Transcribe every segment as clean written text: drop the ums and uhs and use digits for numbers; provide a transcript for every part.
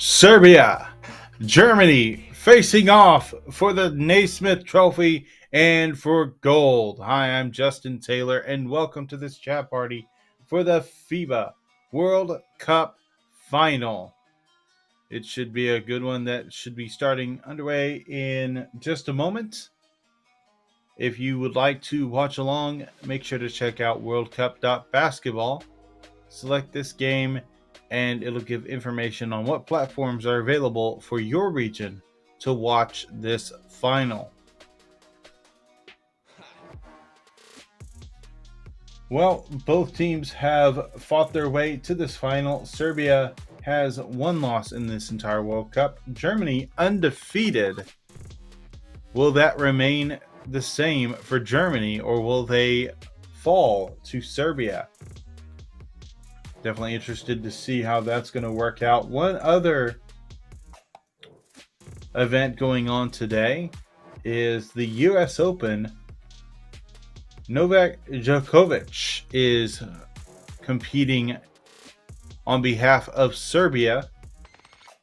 Serbia, Germany facing off for the Naismith Trophy and for gold. Hi, I'm Justin Taylor, and welcome to this chat party for the FIBA World Cup final. It should be a good one that should be starting underway in just a moment. If you would like to watch along, make sure to check out worldcup.basketball. Select this game and it'll give information on what platforms are available for your region to watch this final. Well, both teams have fought their way to this final. Serbia has one loss in this entire World Cup. Germany undefeated. Will that remain the same for Germany, or will they fall to Serbia? Definitely interested to see how that's going to work out. One other event going on today is the U.S. Open. Novak Djokovic is competing on behalf of Serbia,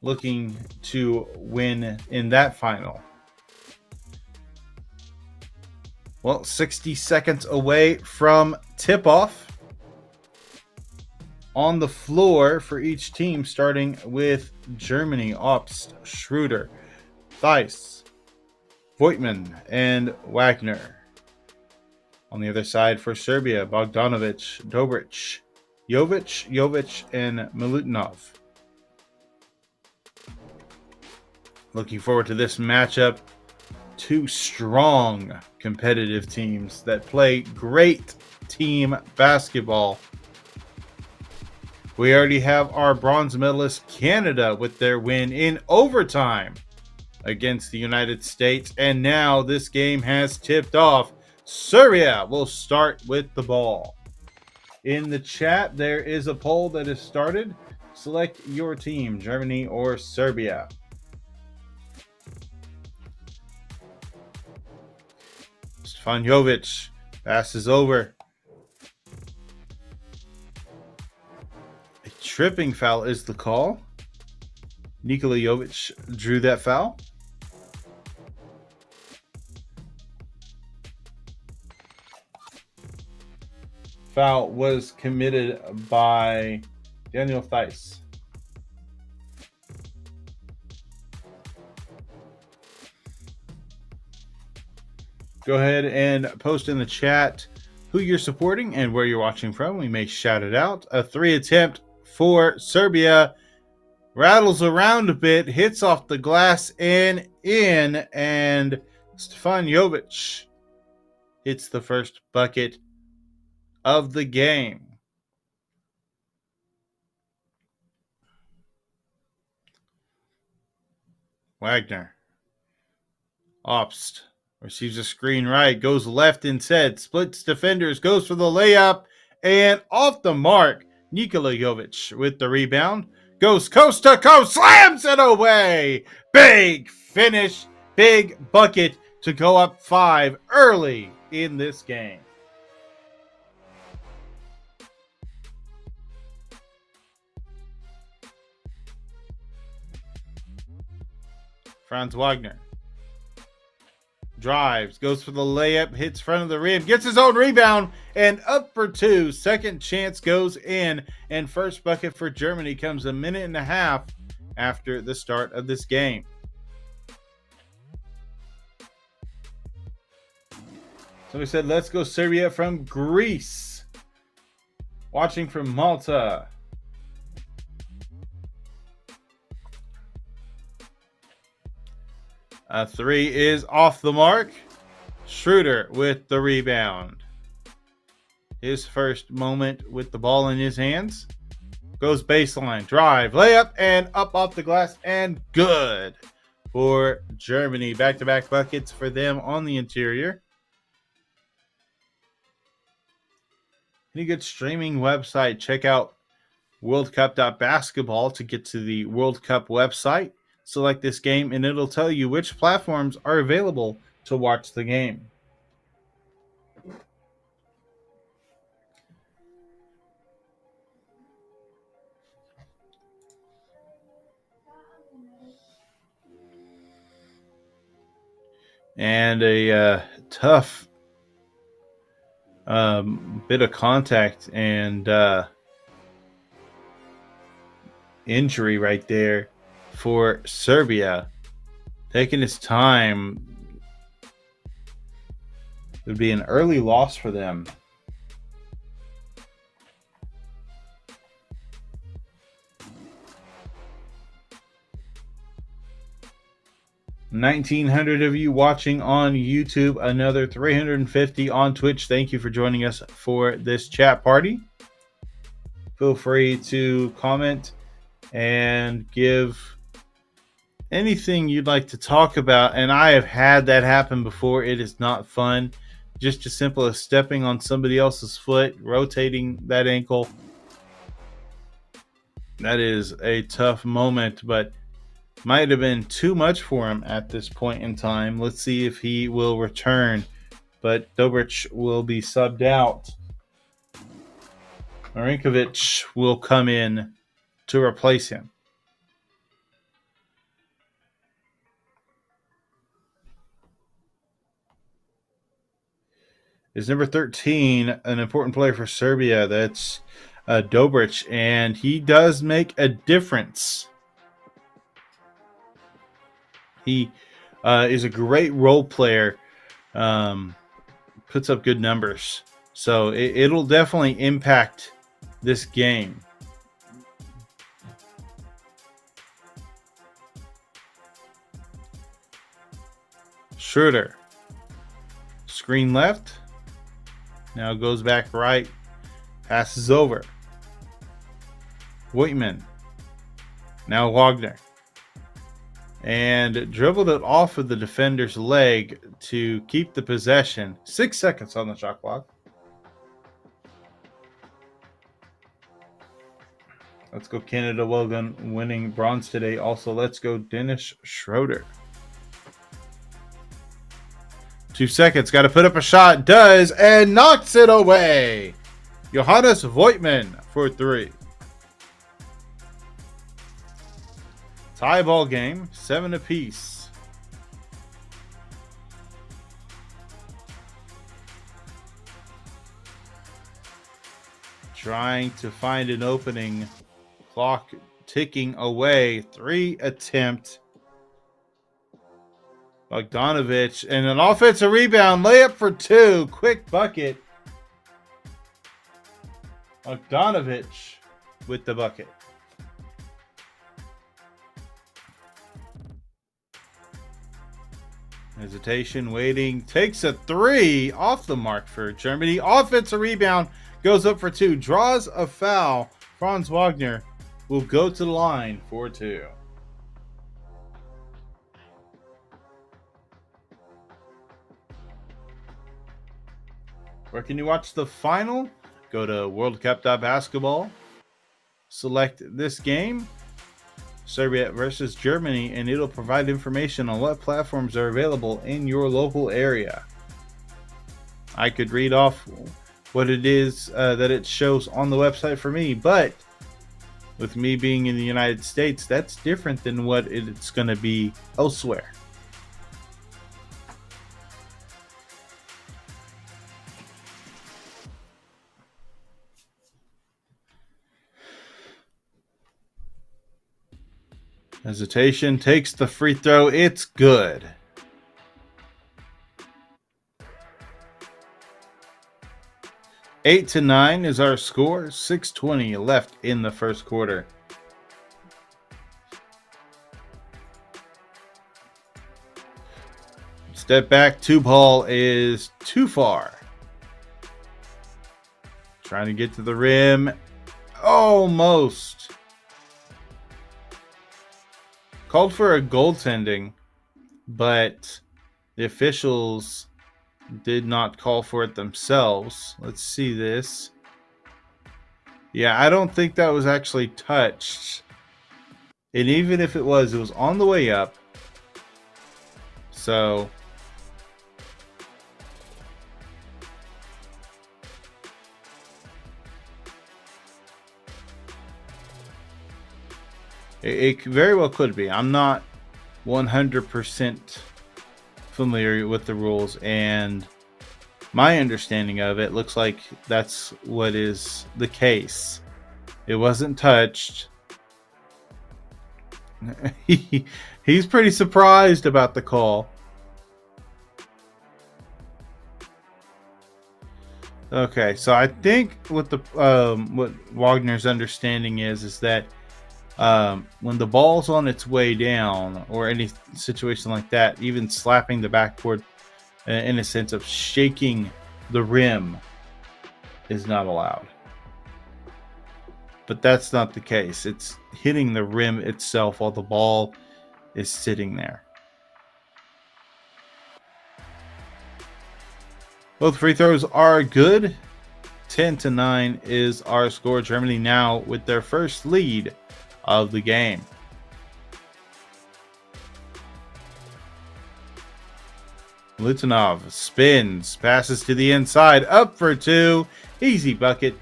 looking to win in that final. Well, 60 seconds away from tip-off. On the floor for each team, starting with Germany, Obst, Schroeder, Theis, Voigtman, and Wagner. On the other side for Serbia, Bogdanovic, Dobric, Jovic, and Milutinov. Looking forward to this matchup. Two strong competitive teams that play great team basketball. We already have our bronze medalist Canada with their win in overtime against the United States. And now this game has tipped off. Serbia will start with the ball. In the chat, there is a poll that is started. Select your team, Germany or Serbia. Stefan Jovic passes over. Tripping foul is the call. Nikola Jovic drew that foul. Foul was committed by Daniel Theis. Go ahead and post in the chat who you're supporting and where you're watching from. We may shout it out. A 3 attempt for Serbia, rattles around a bit, hits off the glass and in, and Stefan Jovic hits the first bucket of the game. Wagner, Obst receives a screen right, goes left instead, splits defenders, goes for the layup, and off the mark. Nikola Jovic with the rebound, goes coast to coast, slams it away. Big finish, big bucket to go up 5 early in this game. Franz Wagner drives, goes for the layup, hits front of the rim, gets his own rebound, and up for 2. Second chance goes in, and first bucket for Germany comes a minute and a half after the start of this game. So we said, let's go Serbia from Greece. Watching from Malta. A 3 is off the mark. Schroeder with the rebound. His first moment with the ball in his hands. Goes baseline, drive, layup, and up off the glass, and good for Germany. Back-to-back buckets for them on the interior. Any good streaming website, check out worldcup.basketball to get to the World Cup website. Select this game, and it'll tell you which platforms are available to watch the game. and a tough bit of contact and injury right there for Serbia. Taking his time. It would be an early loss for them. 1,900 of you watching on YouTube, another 350 on Twitch. Thank you for joining us for this chat party. Feel free to comment and give anything you'd like to talk about. And I have had that happen before. It is not fun. Just as simple as stepping on somebody else's foot, rotating that ankle. That is a tough moment, but might have been too much for him at this point in time. Let's see if he will return. But Dobric will be subbed out. Marinkovic will come in to replace him. Is number 13 an important player for Serbia? That's Dobric, and he does make a difference. He is a great role player, puts up good numbers. So it'll definitely impact this game. Schroeder. Screen left. Now goes back right. Passes over. Voigtman. Now Wagner. And dribbled it off of the defender's leg to keep the possession. 6 seconds on the shot clock. Let's go Canada. Well done winning bronze today. Also, let's go Dennis Schroeder. 2 seconds. Got to put up a shot. Does, and knocks it away. Johannes Voigtman for 3. Tie ball game. 7 apiece. Trying to find an opening. Clock ticking away. 3 attempt. Bogdanovic and an offensive rebound. Layup for 2. Quick bucket. Bogdanovic with the bucket. Hesitation, waiting. Takes a 3 off the mark for Germany. Offensive rebound. Goes up for 2. Draws a foul. Franz Wagner will go to the line for 2. Where can you watch the final? Go to worldcup.basketball. Select this game, Serbia versus Germany, and it'll provide information on what platforms are available in your local area. I could read off what it is that it shows on the website for me, but with me being in the United States, that's different than what it's going to be elsewhere. Hesitation, takes the free throw. It's good. Eight to 9 is our score. 6:20 left in the first quarter. Step back, 2 ball is too far. Trying to get to the rim. Almost. Called for a goaltending, but the officials did not call for it themselves. Let's see this. Yeah, I don't think that was actually touched. And even if it was on the way up. So it very well could be. I'm not 100% familiar with the rules, and my understanding of it looks like that's what is the case. It wasn't touched. He's pretty surprised about the call. Okay, so I think what Wagner's understanding is that when the ball's on its way down, or any situation like that, even slapping the backboard in a sense of shaking the rim is not allowed. But that's not the case. It's hitting the rim itself while the ball is sitting there. Both free throws are good. 10-9 is our score. Germany now with their first lead of the game. Lutanov spins, passes to the inside, up for two. Easy bucket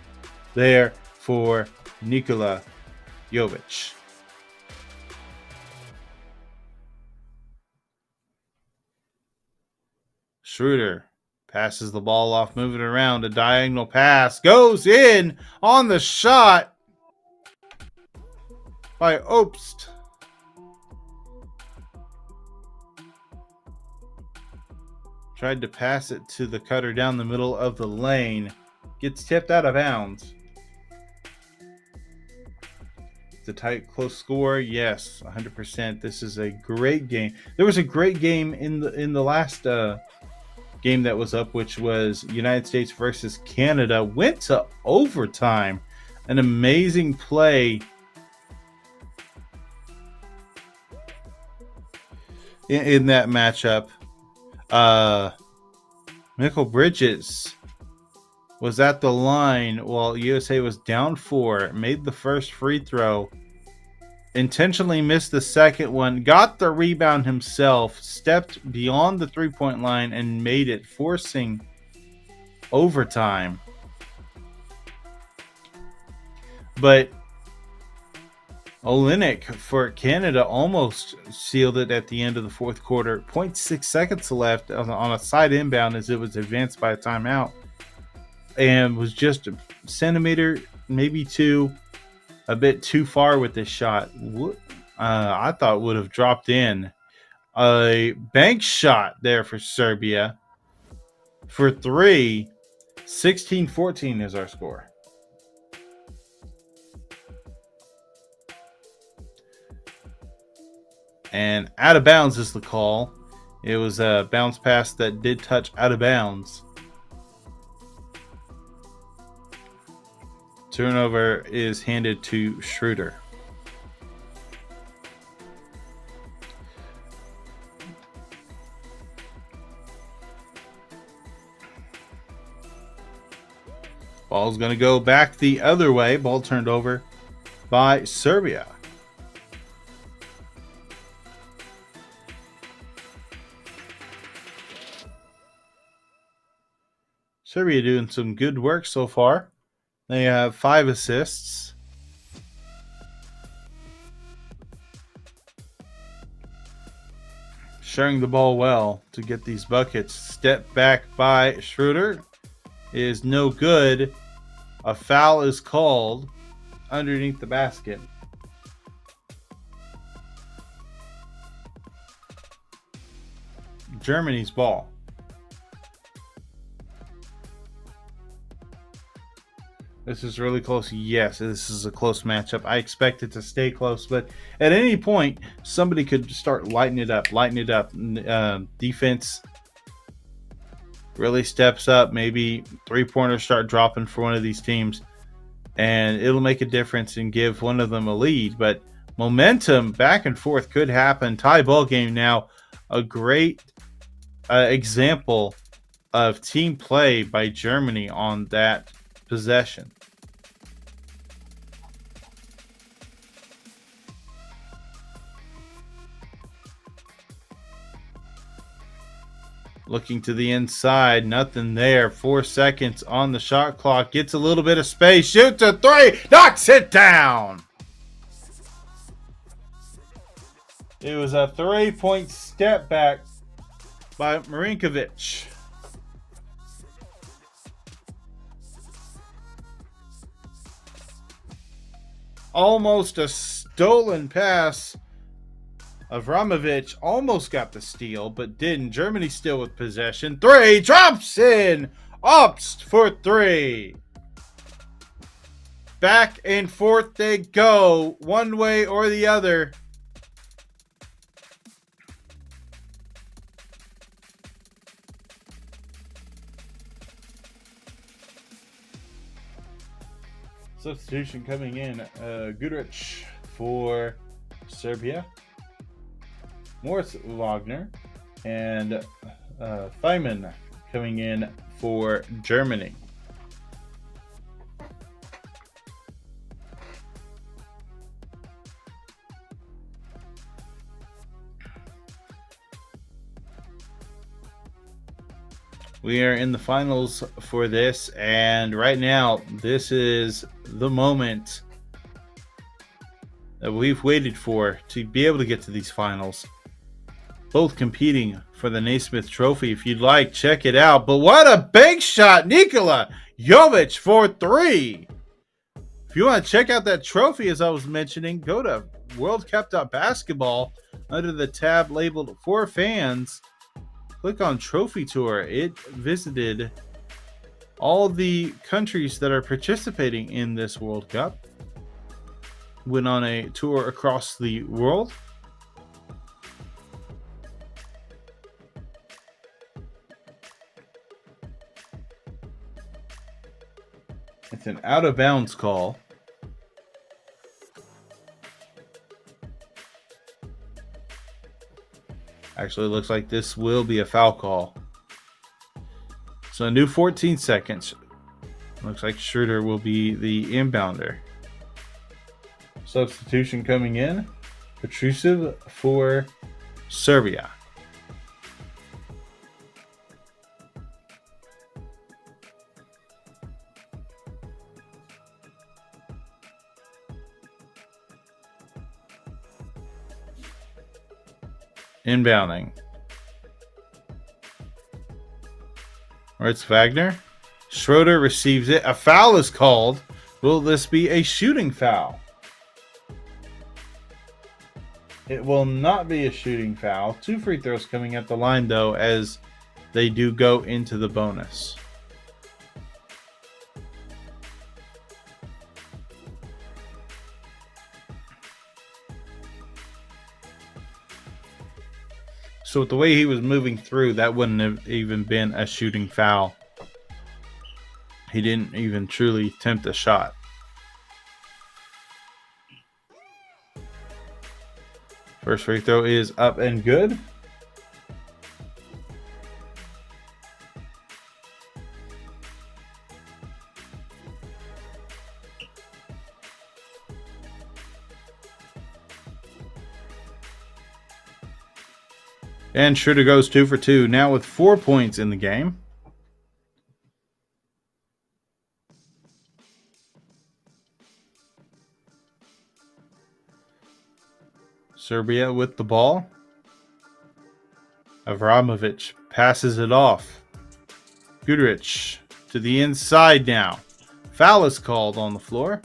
there for Nikola Jovic. Schroeder passes the ball off, moving around. A diagonal pass goes in on the shot by Obst. Tried to pass it to the cutter down the middle of the lane. Gets tipped out of bounds. It's a tight, close score. Yes, 100%. This is a great game. There was a great game in the last game that was up, which was United States versus Canada. Went to overtime. An amazing play in that matchup. Mikal Bridges was at the line while USA was down 4, made the first free throw, intentionally missed the second one, got the rebound himself, stepped beyond the three-point line and made it, forcing overtime. But Olenek for Canada almost sealed it at the end of the fourth quarter. 0.6 seconds left on a side inbound as it was advanced by a timeout, and was just a centimeter, maybe two, a bit too far with this shot. I thought would have dropped in. A bank shot there for Serbia for three. 16-14 is our score. And out of bounds is the call. It was a bounce pass that did touch out of bounds. Turnover is handed to Schroeder. Ball's going to go back the other way. Ball turned over by Serbia. Serbia doing some good work so far. They have 5 assists. Sharing the ball well to get these buckets. Step back by Schroeder is no good. A foul is called underneath the basket. Germany's ball. This is really close. Yes, this is a close matchup. I expect it to stay close, but at any point, somebody could start lighting it up. Defense really steps up. Maybe three-pointers start dropping for one of these teams, and it'll make a difference and give one of them a lead. But momentum back and forth could happen. Tie ball game now. A great example of team play by Germany on that possession. Looking to the inside, nothing there. 4 seconds on the shot clock. Gets a little bit of space. Shoots a three. Knocks it down. It was a 3-point step back by Marinkovic. Almost a stolen pass. Avramovic almost got the steal, but didn't. Germany still with possession. 3, drops in. Opts for 3. Back and forth they go, one way or the other. Substitution coming in, Gudrich for Serbia, Morris Wagner, and Feynman coming in for Germany. We are in the finals for this, and right now, this is the moment that we've waited for to be able to get to these finals. Both competing for the Naismith Trophy. If you'd like, check it out. But what a big shot! Nikola Jovic for 3. If you want to check out that trophy, as I was mentioning, go to worldcup.basketball under the tab labeled For Fans. Click on Trophy Tour. It visited all the countries that are participating in this World Cup. Went on a tour across the world. It's an out of bounds call. Actually, it looks like this will be a foul call. So a new 14 seconds. Looks like Schroeder will be the inbounder. Substitution coming in. Petrusev for Serbia. Inbounding. Or it's Wagner. Schroeder receives it. A foul is called. Will this be a shooting foul? It will not be a shooting foul. 2 free throws coming at the line, though, as they do go into the bonus. So with the way he was moving through, that wouldn't have even been a shooting foul. He didn't even truly attempt a shot. First free throw is up and good. And Schroeder goes 2 for 2, now with 4 points in the game. Serbia with the ball. Avramovic passes it off. Gudrich to the inside now. Foul is called on the floor.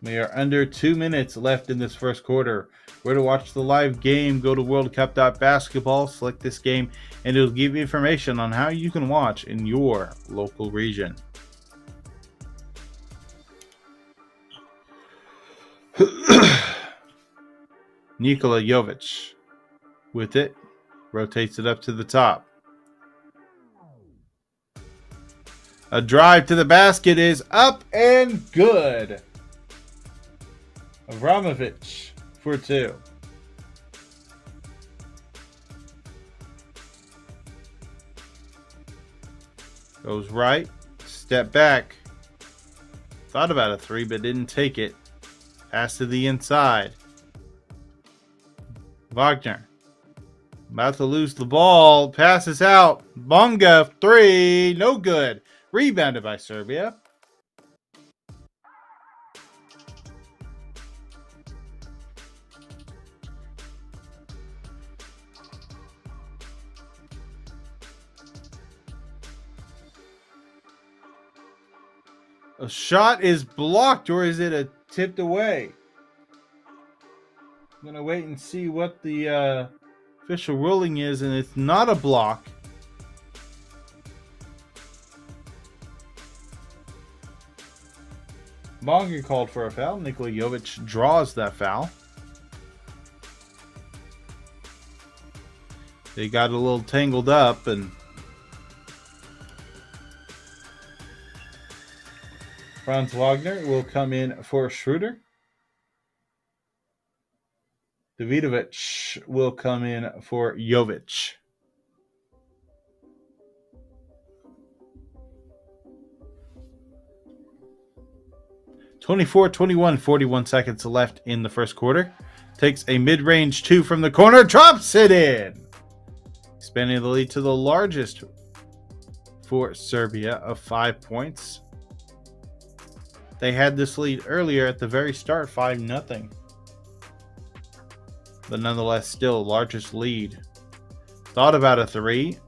We are under 2 minutes left in this first quarter. Where to watch the live game, go to worldcup.basketball, select this game, and it'll give you information on how you can watch in your local region. Nikola Jovic with it, rotates it up to the top. A drive to the basket is up and good. Avramovic for 2. Goes right, step back. Thought about a 3, but didn't take it. Pass to the inside. Wagner about to lose the ball. Passes out. Bonga 3. No good. Rebounded by Serbia. A shot is blocked, or is it a tipped away? I'm going to wait and see what the official ruling is, and it's not a block. Bonga called for a foul. Nikola Jovic draws that foul. They got a little tangled up, and Franz Wagner will come in for Schroeder. Davidovic will come in for Jovic. (24-21), 41 seconds left in the first quarter. Takes a mid-range two from the corner, drops it in. Expanding the lead to the largest for Serbia of 5 points. They had this lead earlier at the very start, 5-0. But nonetheless, still largest lead. Thought about a three.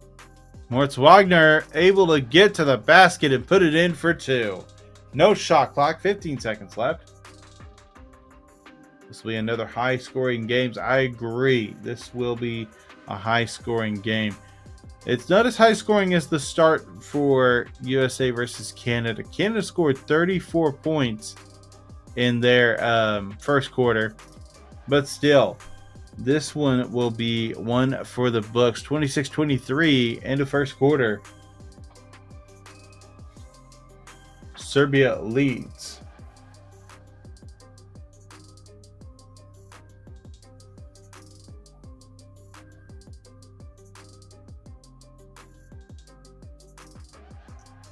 Moritz Wagner able to get to the basket and put it in for two. No shot clock, 15 seconds left. This will be another high-scoring game. I agree. This will be a high-scoring game. It's not as high-scoring as the start for USA versus Canada. Canada scored 34 points in their first quarter. But still, this one will be one for the books. 26-23, end of first quarter. Serbia leads.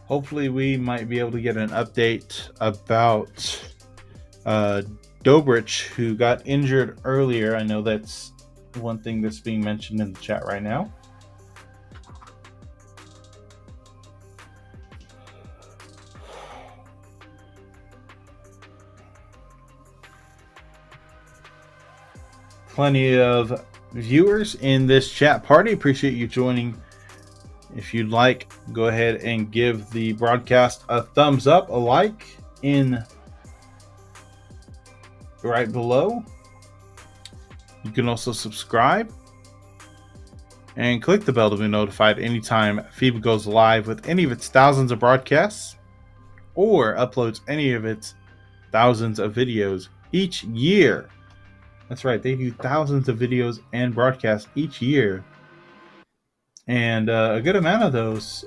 Hopefully we might be able to get an update about Dobric, who got injured earlier. I know that's one thing that's being mentioned in the chat right now. Plenty of viewers in this chat party. Appreciate you joining. If you'd like, go ahead and give the broadcast a thumbs up, a like in right below. You can also subscribe and click the bell to be notified anytime FIBA goes live with any of its thousands of broadcasts or uploads any of its thousands of videos each year. That's right, they do thousands of videos and broadcasts each year. And a good amount of those,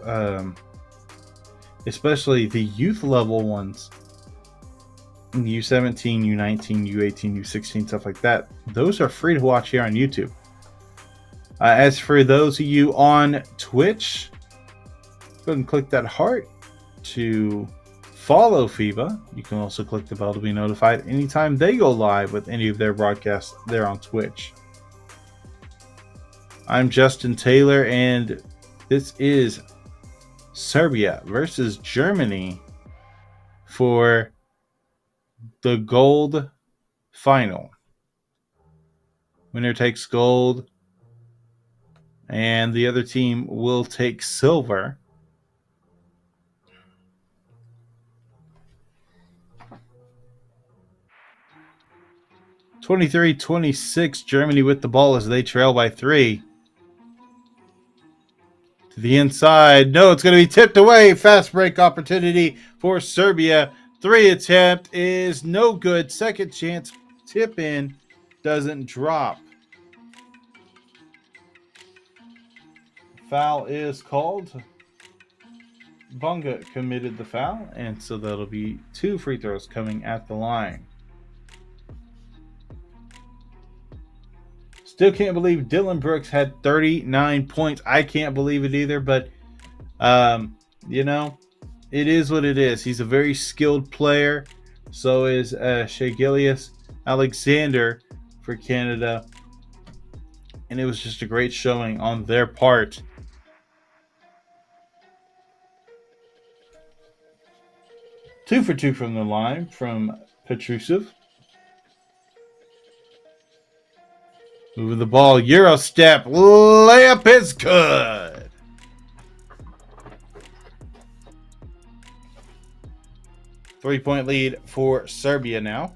especially the youth level ones, U17, U19, U18, U16, stuff like that, those are free to watch here on YouTube. As for those of you on Twitch, go ahead and click that heart to follow FIBA. You can also click the bell to be notified anytime they go live with any of their broadcasts there on Twitch. I'm Justin Taylor, and this is Serbia versus Germany for the gold final. Winner takes gold, and the other team will take silver. (23-26), Germany with the ball as they trail by 3. To the inside. No, it's going to be tipped away. Fast break opportunity for Serbia. 3 attempt is no good. Second chance tip in doesn't drop. Foul is called. Bonga committed the foul, and so that'll be 2 free throws coming at the line. Still can't believe Dylan Brooks had 39 points. I can't believe it either, but, you know, it is what it is. He's a very skilled player. So is Shai Gilgeous-Alexander for Canada. And it was just a great showing on their part. Two for two from the line from Petrusev. Moving the ball, Euro step, layup is good. 3-point lead for Serbia now.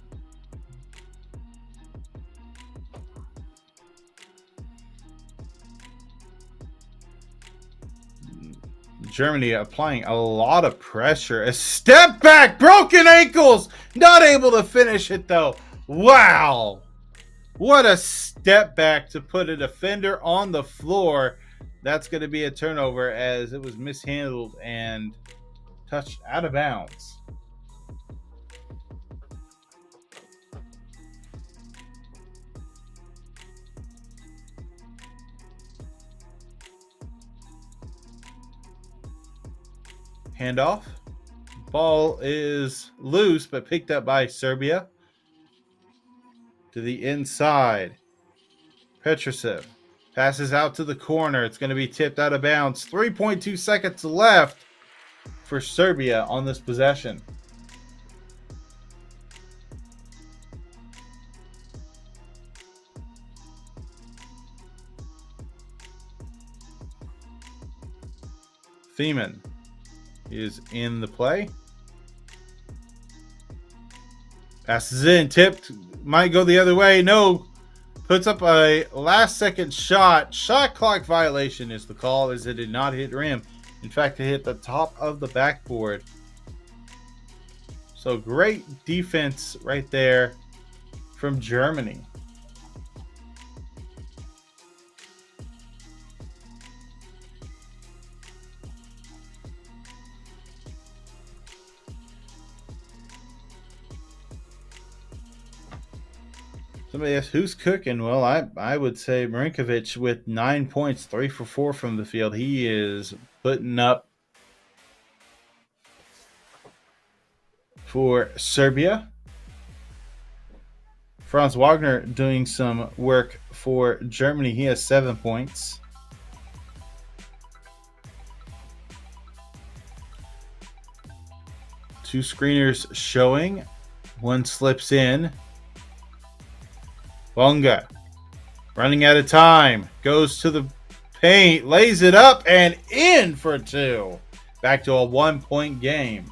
Germany applying a lot of pressure. A step back, broken ankles. Not able to finish it though. Wow. What a step back to put a defender on the floor. That's going to be a turnover as it was mishandled and touched out of bounds. Handoff. Ball is loose, but picked up by Serbia. To the inside. Petrushev passes out to the corner. It's going to be tipped out of bounds. 3.2 seconds left for Serbia on this possession. Thiemann is in the play. Passes in, tipped, might go the other way. No, puts up a last second shot. Shot clock violation is the call, as it did not hit rim. In fact, it hit the top of the backboard. So great defense right there from Germany. Somebody asked, who's cooking? Well, I would say Marinkovic with 9 points, 3 for 4 from the field. He is putting up for Serbia. Franz Wagner doing some work for Germany. He has 7 points. Two screeners showing. One slips in. Bonga running out of time. Goes to the paint. Lays it up and in for 2. Back to a 1-point game.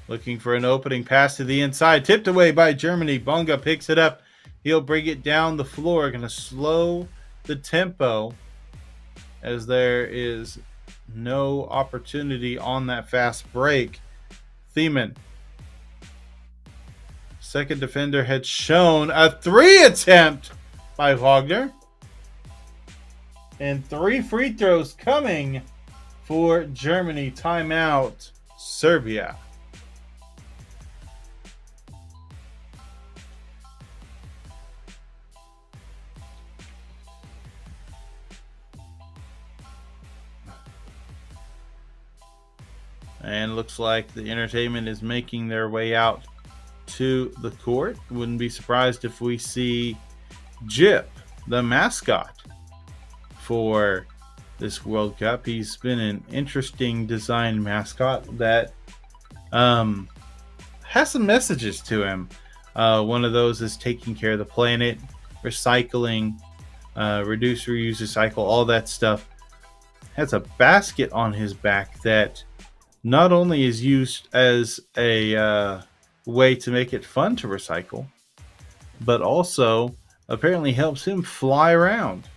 Looking for an opening pass to the inside. Tipped away by Germany. Bonga picks it up. He'll bring it down the floor. Going to slow the tempo as there is no opportunity on that fast break. Thiemann. Second defender had shown a 3 attempt by Wagner. And 3 free throws coming for Germany. Timeout, Serbia. And looks like the entertainment is making their way out to the court. Wouldn't be surprised if we see Jip, the mascot for this World Cup. He's been an interesting design mascot that has some messages to him. One of those is taking care of the planet, recycling, reduce, reuse, recycle, all that stuff. Has a basket on his back that not only is used as a way to make it fun to recycle, but also apparently helps him fly around.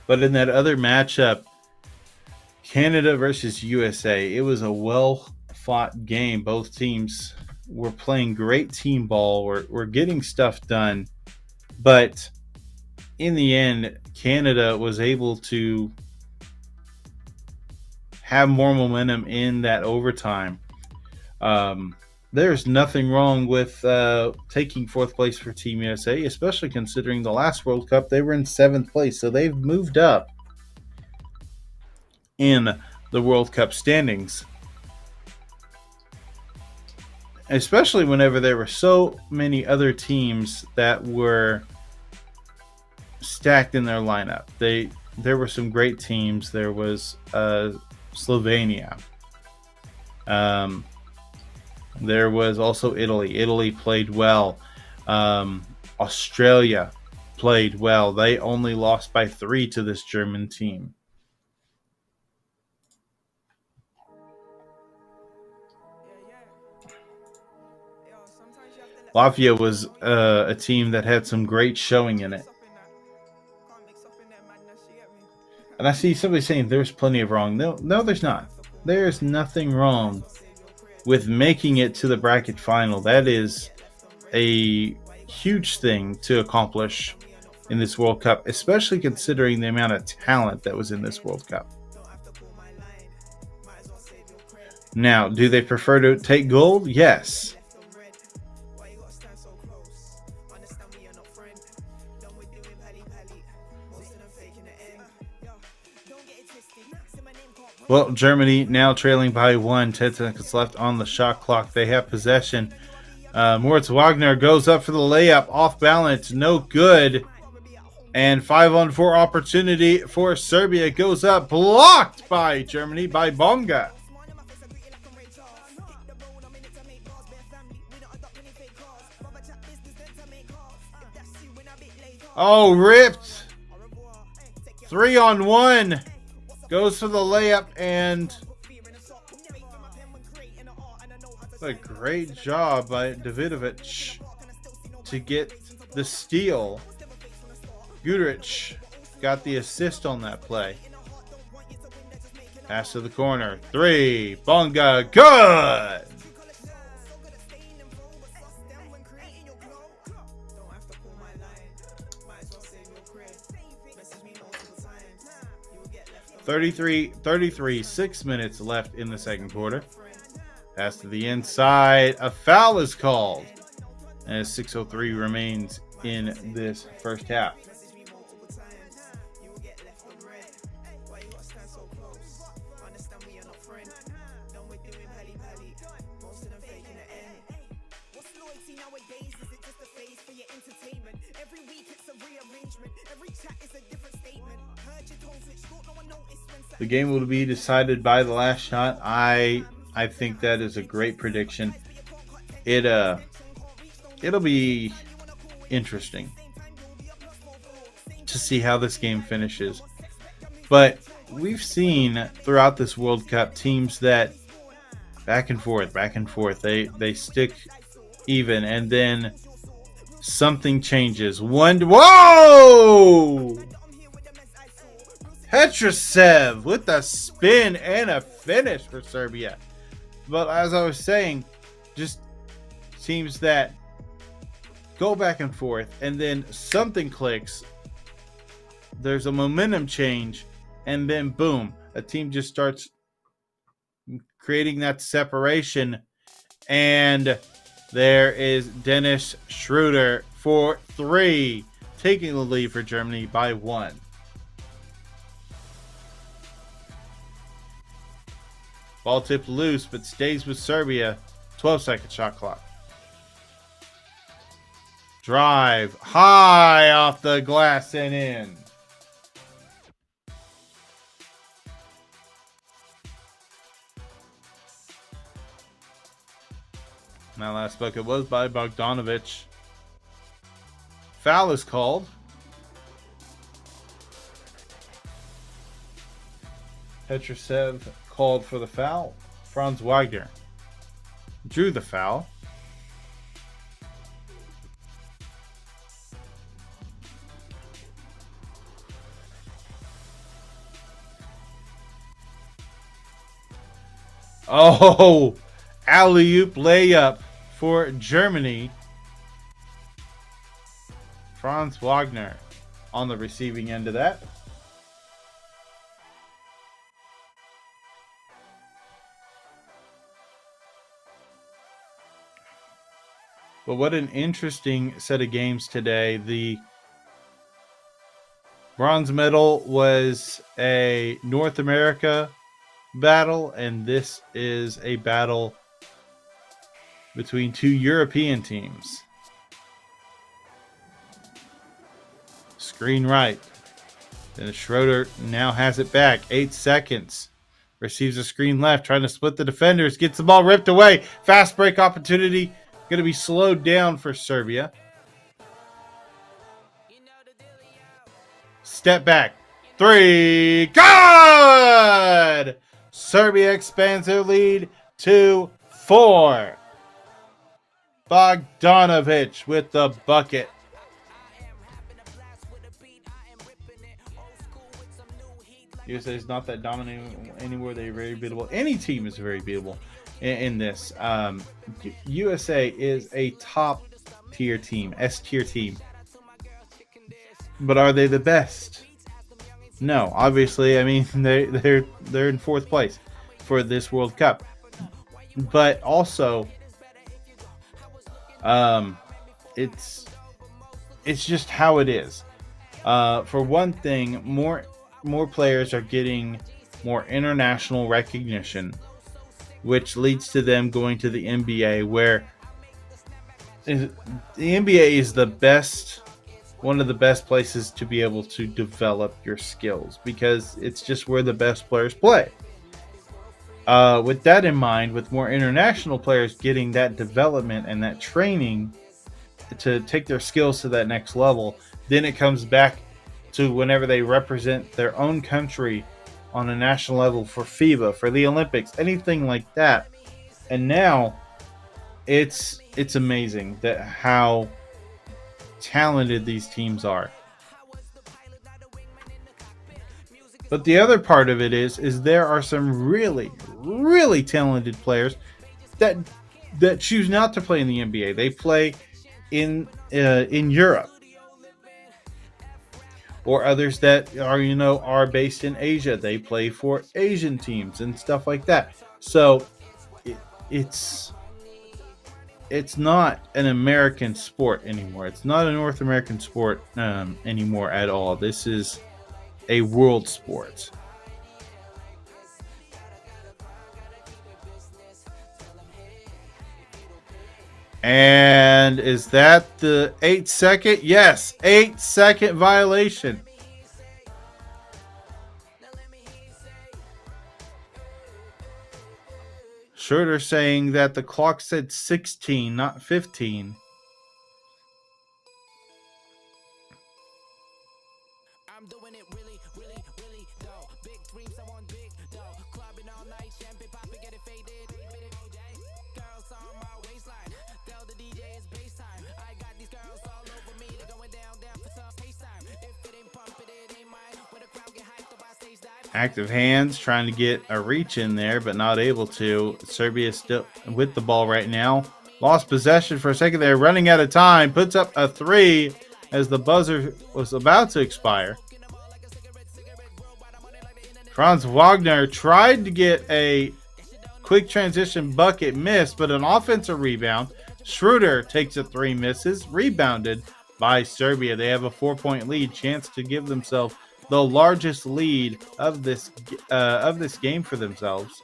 But in that other matchup, Canada versus USA, it was a well-fought game. Both teams were playing great team ball. We're getting stuff done. But in the end, Canada was able to have more momentum in that overtime. There's nothing wrong with taking 4th place for Team USA, especially considering the last World Cup, they were in 7th place. So they've moved up in the World Cup standings. especially whenever there were so many other teams that were stacked in their lineup. There were some great teams. There was Slovenia. Um, there was also Italy. Italy played well. Australia played well. They only lost by 3 to this German team. Latvia was a team that had some great showing in it. And I see somebody saying there's plenty of wrong. No, there's not. There's nothing wrong with making it to the bracket final. That is a huge thing to accomplish in this World Cup, especially considering the amount of talent that was in this World Cup. Now, do they prefer to take gold? Yes. Well, Germany now trailing by 1. 10 seconds left on the shot clock. They have possession. Moritz Wagner goes up for the layup. Off balance. No good. And 5-on-4 opportunity for Serbia. Goes up. Blocked by Germany by Bonga. Oh, ripped. 3-on-1. Goes for the layup, and a great job by Davidovic to get the steal. Guduric got the assist on that play. Pass to the corner. 3. Bonga. Good! $33, 6 minutes left in the second quarter. Pass to the inside. A foul is called as 6:03 remains in this first half. The game will be decided by the last shot. I think that is a great prediction. It'll be interesting to see how this game finishes. But we've seen throughout this World Cup teams that back and forth. They stick even, and then something changes. Whoa! Petrosev with a spin and a finish for Serbia. But as I was saying, just teams that go back and forth, and then something clicks. There's a momentum change, and then boom, a team just starts creating that separation. And there is Dennis Schroeder for 3, taking the lead for Germany by 1. Ball tipped loose, but stays with Serbia. 12-second shot clock. Drive high off the glass and in. My last bucket was by Bogdanovic. Foul is called. Petrosev called for the foul. Franz Wagner drew the foul. Oh, alley-oop layup for Germany. Franz Wagner on the receiving end of that. But what an interesting set of games today. The bronze medal was a North America battle, and this is a battle between two European teams. Screen right. Then Schroeder now has it back. 8 seconds. Receives a screen left. Trying to split the defenders. Gets the ball ripped away. Fast break opportunity. Going to be slowed down for Serbia. Step back. 3. Good! Serbia expands their lead to 4. Bogdanovic with the bucket. USA is not that dominating anywhere. They're very beatable. Any team is very beatable in this. USA is a top tier team, S tier team. But are they the best? No, obviously. I mean, they're in 4th place for this World Cup. But also, it's just how it is. For one thing, more players are getting more international recognition, which leads to them going to the NBA, where the NBA is one of the best places to be able to develop your skills, because it's just where the best players play. With that in mind, with more international players getting that development and that training to take their skills to that next level, then it comes back to whenever they represent their own country on a national level for FIBA, for the Olympics, anything like that. And now it's amazing that how talented these teams are. But the other part of it is there are some really, really talented players that choose not to play in the NBA. They play in Europe. Or others that are based in Asia. They play for Asian teams and stuff like that. So it's not an American sport anymore. It's not a North American sport anymore at all. This is a world sport. And is that the 8-second? Yes, 8-second violation. Schroeder saying that the clock said 16, not 15. I'm doing it really, really, really though. Big dreams, I want big dough. Clubbing all night, champagne popping, getting faded. Girls on my waistline. Tell the DJ it's bass time. I got these girls all over me. They're going down for some face time. If it ain't pumping, it ain't mine. When the crowd get hyped up, I stage dive. Active hands trying to get a reach in there, but not able to. Serbia is still with the ball right now. Lost possession for a second there. Running out of time. Puts up a 3 as the buzzer was about to expire. Franz Wagner tried to get a quick transition bucket, missed, but an offensive rebound. Schroeder takes a 3, misses, rebounded by Serbia. They have a 4-point lead, chance to give themselves the largest lead of this game for themselves.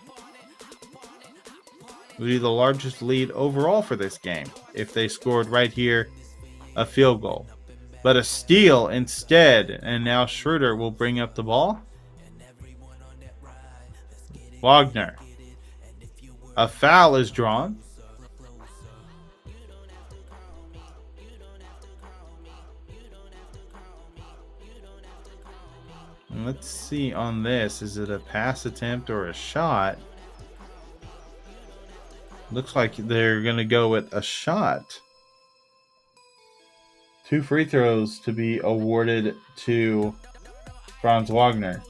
It would be the largest lead overall for this game if they scored right here a field goal. But a steal instead, and now Schroeder will bring up the ball. Wagner. A foul is drawn. Let's see on this. Is it a pass attempt or a shot? Looks like they're going to go with a shot. 2 free throws to be awarded to Franz Wagner.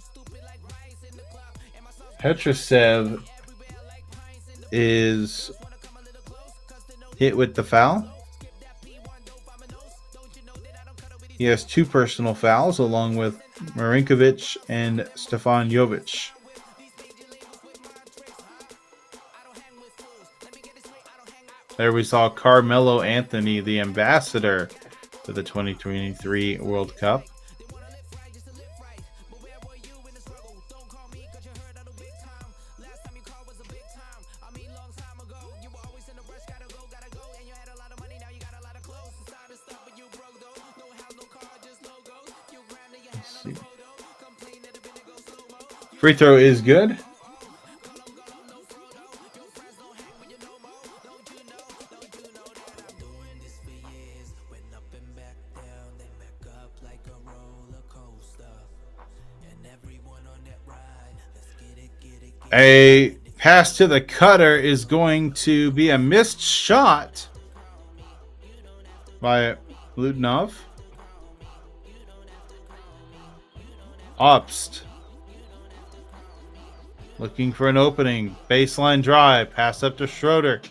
Petrosev is hit with the foul. He has 2 personal fouls along with Marinkovic and Stefan Jovic. There we saw Carmelo Anthony, the ambassador for the 2023 World Cup. Free throw is good. A pass to the cutter is going to be a missed shot by Lutinov. Obst. Looking for an opening. Baseline drive. Pass up to Schroeder.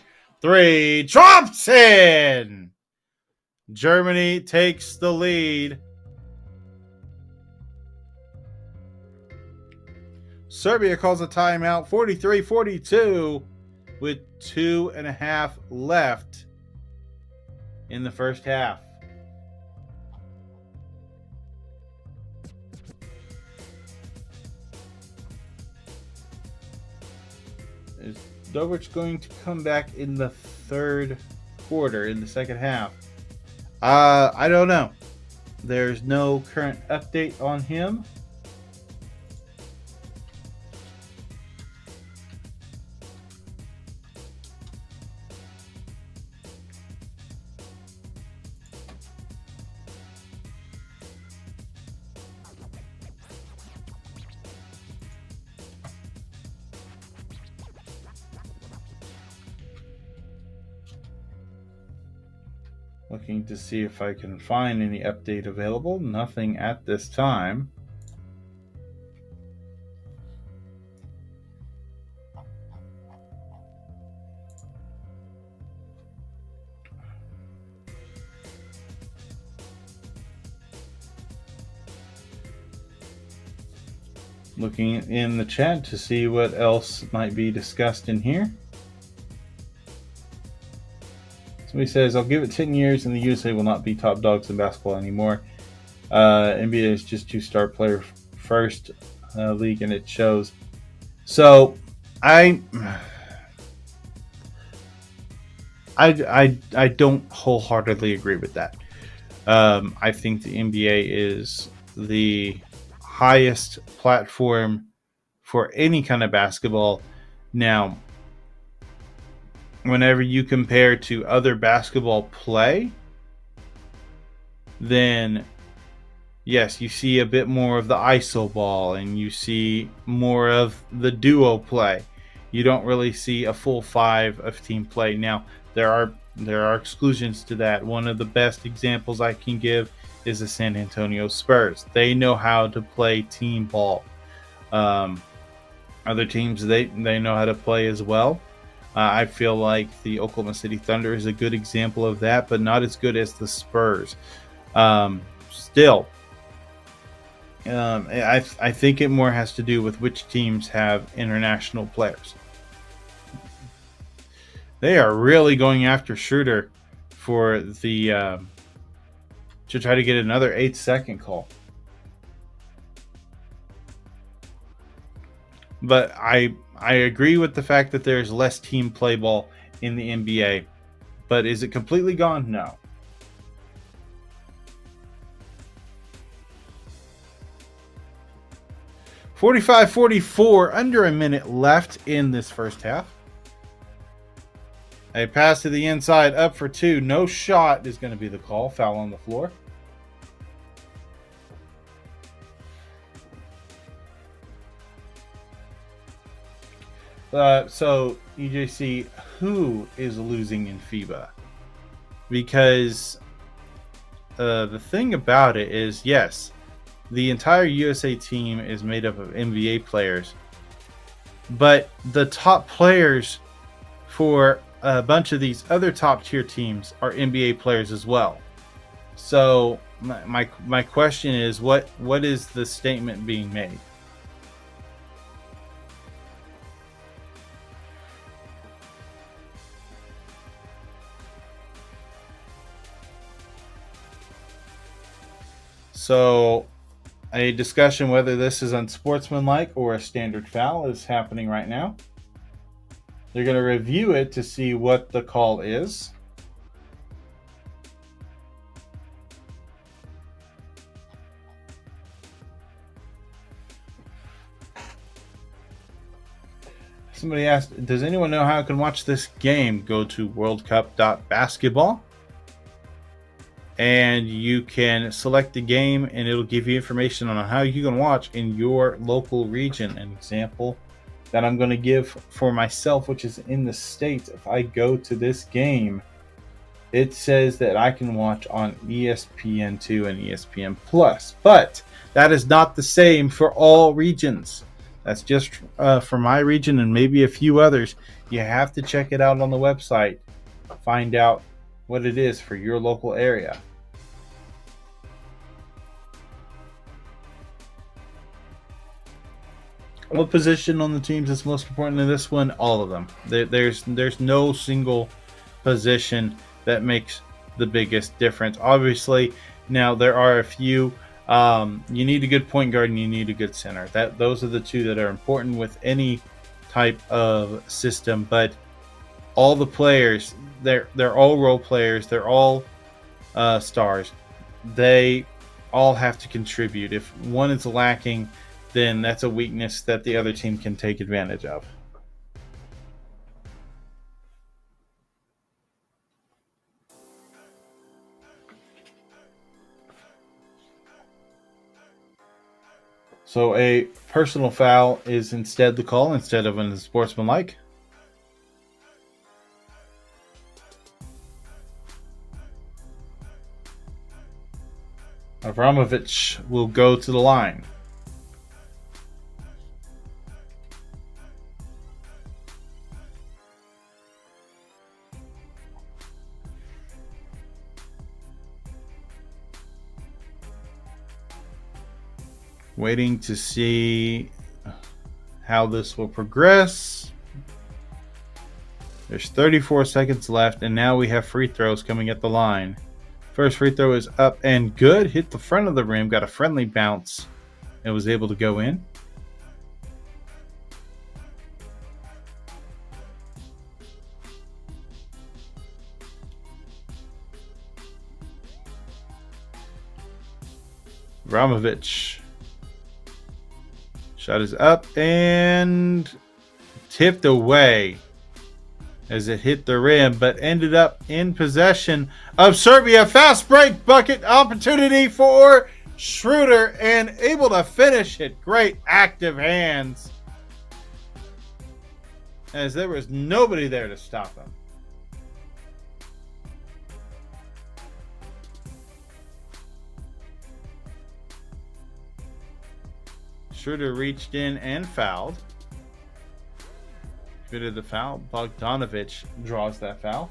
3. Drops in. Germany takes the lead. Serbia calls a timeout. 43-42 with 2.5 left in the first half. Is Dobric going to come back in the third quarter, in the second half? I don't know. There's no current update on him. Looking to see if I can find any update available. Nothing at this time. Looking in the chat to see what else might be discussed in here. Somebody says, I'll give it 10 years and the USA will not be top dogs in basketball anymore. NBA is just two-star player first league, and it shows. So, I don't wholeheartedly agree with that. I think the NBA is the highest platform for any kind of basketball. Now, whenever you compare to other basketball play, then yes, you see a bit more of the iso ball and you see more of the duo play. You don't really see a full 5 of team play. Now, there are exclusions to that. One of the best examples I can give is the San Antonio Spurs. They know how to play team ball. Other teams, they know how to play as well. I feel like the Oklahoma City Thunder is a good example of that, but not as good as the Spurs. Still, I think it more has to do with which teams have international players. They are really going after Schroeder for the to try to get another 8-second call. But I agree with the fact that there's less team play ball in the NBA. But is it completely gone? No. (45-44), under a minute left in this first half. A pass to the inside, up for 2. No shot is going to be the call. Foul on the floor. So, EJC, who is losing in FIBA? Because the thing about it is, yes, the entire USA team is made up of NBA players. But the top players for a bunch of these other top-tier teams are NBA players as well. So, my question is, what is the statement being made? So, a discussion whether this is unsportsmanlike or a standard foul is happening right now. They're going to review it to see what the call is. Somebody asked, does anyone know how I can watch this game? Go to worldcup.basketball and you can select the game and it'll give you information on how you can watch in your local region. An example that I'm going to give for myself, which is in the States, if I go to this game, it says that I can watch on ESPN2 and ESPN Plus, but that is not the same for all regions. That's just for my region and maybe a few others. You have to check it out on the website. Find out what it is for your local area. What position on the teams is most important in this one? All of them. There's no single position that makes the biggest difference. Obviously, now there are a few. You need a good point guard and you need a good center. Those are the two that are important with any type of system. But all the players, they're all role players. They're all stars. They all have to contribute. If one is lacking, then that's a weakness that the other team can take advantage of. So a personal foul is instead the call instead of a sportsmanlike. Abramovich will go to the line. Waiting to see how this will progress. There's 34 seconds left, and now we have free throws coming at the line. First free throw is up and good. Hit the front of the rim, got a friendly bounce, and was able to go in. Abramovich. Shot is up and tipped away as it hit the rim, but ended up in possession of Serbia. Fast break bucket opportunity for Schroeder and able to finish it. Great active hands as there was nobody there to stop him. Schroeder reached in and fouled. Committed the foul. Bogdanovic draws that foul.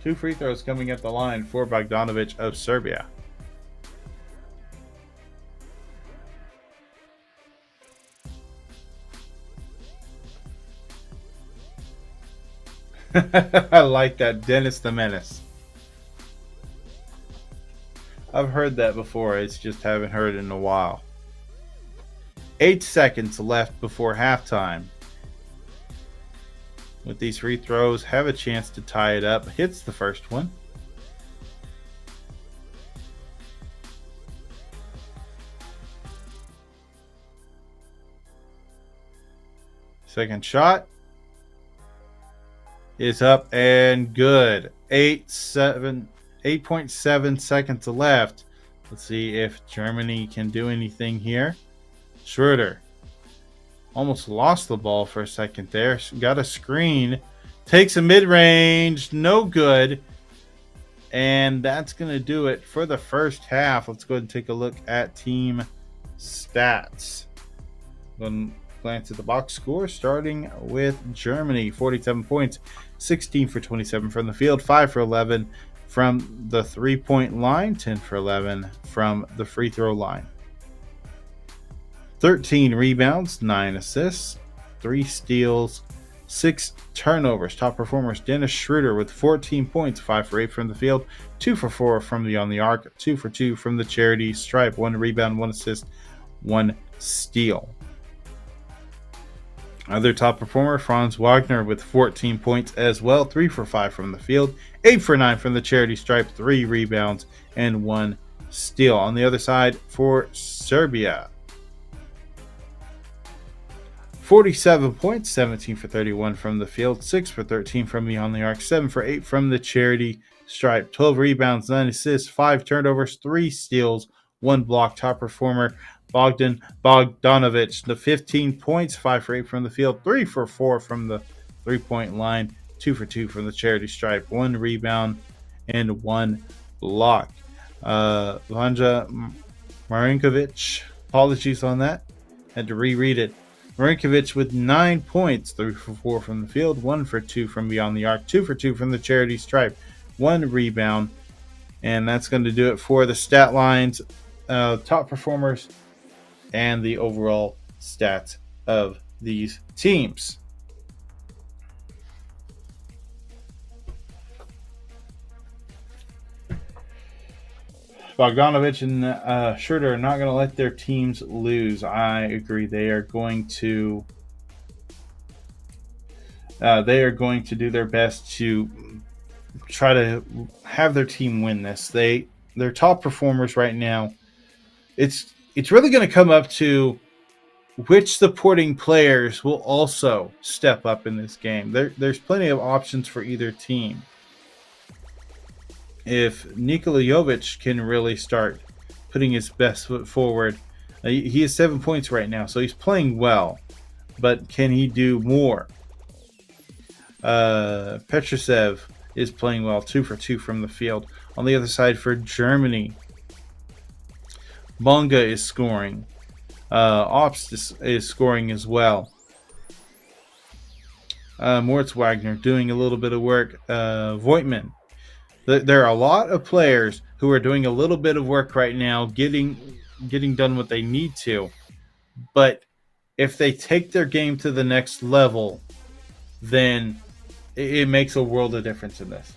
2 free throws coming at the line for Bogdanovic of Serbia. I like that. Dennis the Menace. I've heard that before. I just haven't heard it in a while. 8 seconds left before halftime. With these free throws, have a chance to tie it up. Hits the first one. Second shot is up and good. 8.7 seconds left. Let's see if Germany can do anything here. Schroeder almost lost the ball for a second there. Got a screen. Takes a mid-range. No good. And that's going to do it for the first half. Let's go ahead and take a look at team stats. Then glance at the box score, starting with Germany. 47 points. 16 for 27 from the field. 5 for 11 from the three-point line. 10 for 11 from the free throw line. 13 rebounds, 9 assists, 3 steals, 6 turnovers. Top performers, Dennis Schroeder with 14 points, 5 for 8 from the field, 2 for 4 from the on the arc, 2 for 2 from the charity stripe, 1 rebound, 1 assist, 1 steal. Other top performer, Franz Wagner with 14 points as well, 3 for 5 from the field, 8 for 9 from the charity stripe, 3 rebounds, and 1 steal. On the other side for Serbia, 47 points, 17 for 31 from the field, 6 for 13 from beyond the arc, 7 for 8 from the charity stripe, 12 rebounds, 9 assists, 5 turnovers, 3 steals, 1 block. Top performer, Bogdan Bogdanovic, the 15 points, 5 for 8 from the field, 3 for 4 from the 3-point line, 2 for 2 from the charity stripe, 1 rebound, and 1 block. Vanja Marinkovic, apologies on that. Had to reread it. Marinkovic with 9 points, 3 for 4 from the field, 1 for 2 from beyond the arc, 2 for 2 from the charity stripe, 1 rebound. And that's going to do it for the stat lines, top performers, and the overall stats of these teams. Bogdanovic and Schroeder are not going to let their teams lose. I agree. They are going to do their best to try to have their team win this. They're top performers right now. It's really going to come up to which supporting players will also step up in this game. There's plenty of options for either team. If Nikola Jovic can really start putting his best foot forward, he has 7 points right now, so he's playing well. But can he do more? Petrusev is playing well, 2 for 2 from the field. On the other side for Germany, Bonga is scoring. Ops is scoring as well. Moritz Wagner doing a little bit of work. Voigtman. There are a lot of players who are doing a little bit of work right now, getting done what they need to. But if they take their game to the next level, then it makes a world of difference in this.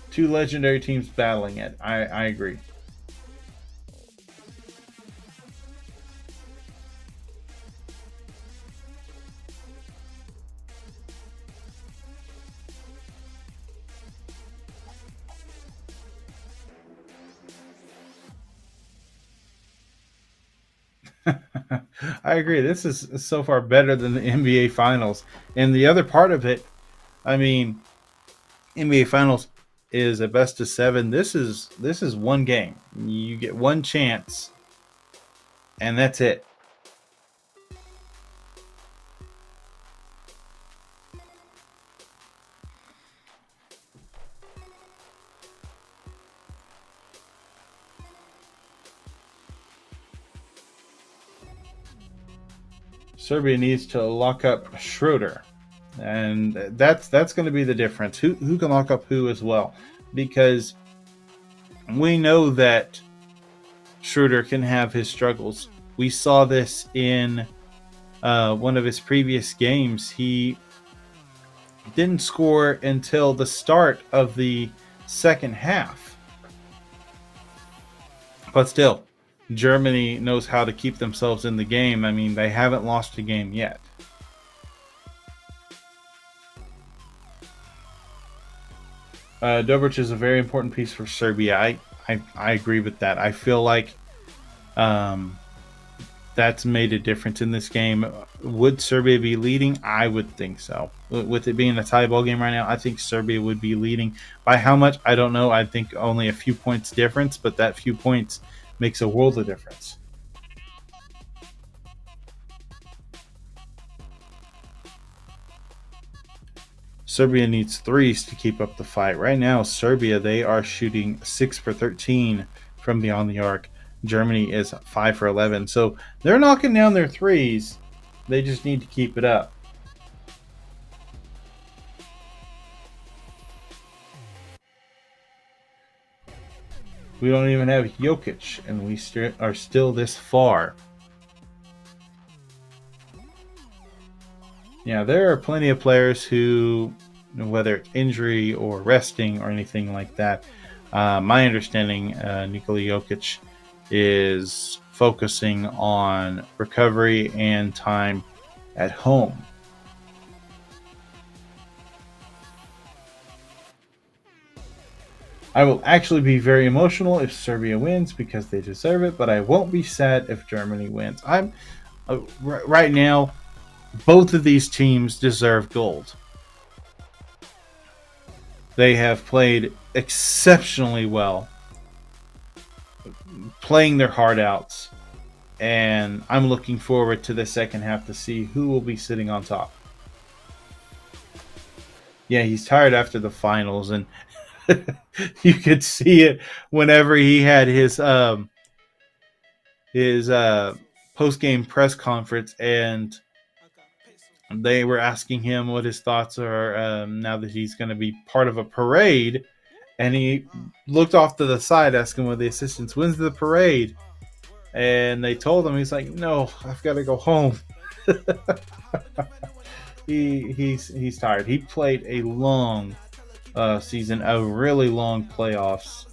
Two legendary teams battling it. I agree. I agree. This is so far better than the NBA Finals. And the other part of it, I mean, NBA Finals is a best of 7. This is one game. You get one chance, and that's it. Serbia needs to lock up Schroeder, and that's going to be the difference. Who can lock up who as well? Because we know that Schroeder can have his struggles. We saw this in one of his previous games. He didn't score until the start of the second half. But still, Germany knows how to keep themselves in the game. I mean, they haven't lost a game yet. Dobric is a very important piece for Serbia. I agree with that. I feel like that's made a difference in this game. Would Serbia be leading? I would think so. With it being a tie ball game right now, I think Serbia would be leading. By how much? I don't know. I think only a few points difference, but that few points makes a world of difference. Serbia needs threes to keep up the fight. Right now, Serbia, they are shooting 6 for 13 from beyond the arc. Germany is 5 for 11. So they're knocking down their threes. They just need to keep it up. We don't even have Jokic, and we are still this far. Yeah, there are plenty of players who, whether it's injury or resting or anything like that, my understanding, Nikola Jokic is focusing on recovery and time at home. I will actually be very emotional if Serbia wins because they deserve it, but I won't be sad if Germany wins. Right now, both of these teams deserve gold. They have played exceptionally well, playing their heart outs, and I'm looking forward to the second half to see who will be sitting on top. Yeah, he's tired after the finals, and you could see it whenever he had his post game press conference, and they were asking him what his thoughts are now that he's going to be part of a parade, and he looked off to the side, asking one of the assistants, "When's the parade?" And they told him, he's like, "No, I've got to go home." He's tired. He played a long season, a really long playoffs.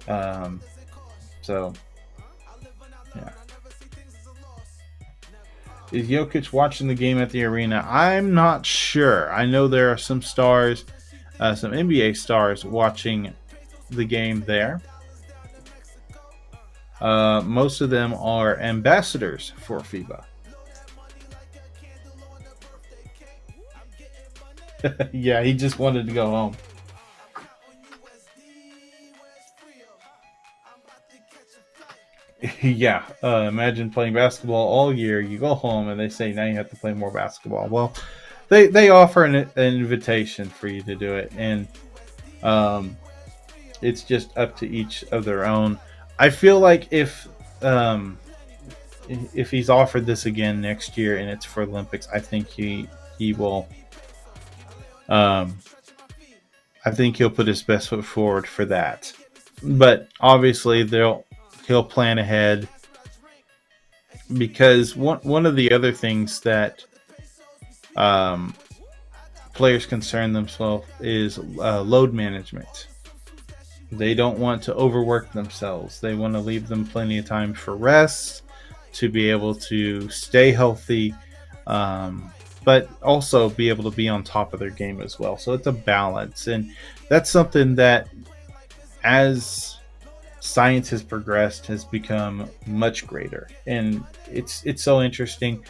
Um, so yeah. Is Jokic watching the game at the arena? I'm not sure. I know there are some stars, some NBA stars watching the game there. Most of them are ambassadors for FIBA. Yeah, he just wanted to go home. Yeah, imagine playing basketball all year. You go home and they say now you have to play more basketball. Well, they offer an invitation for you to do it, and um, it's just up to each of their own. I feel like if he's offered this again next year and it's for Olympics, I think he will. Um, I think he'll put his best foot forward for that. But obviously, he'll plan ahead, because one of the other things that um, players concern themselves is load management. They don't want to overwork themselves. They want to leave them plenty of time for rest, to be able to stay healthy, but also be able to be on top of their game as well. So it's a balance, and that's something that, as science has progressed, has become much greater, and it's so interesting.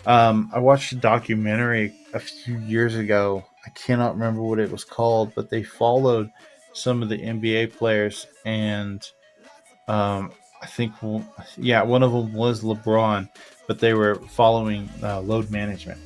I watched a documentary a few years ago. I cannot remember what it was called, but they followed some of the NBA players, and I think, yeah, one of them was LeBron, but they were following load management.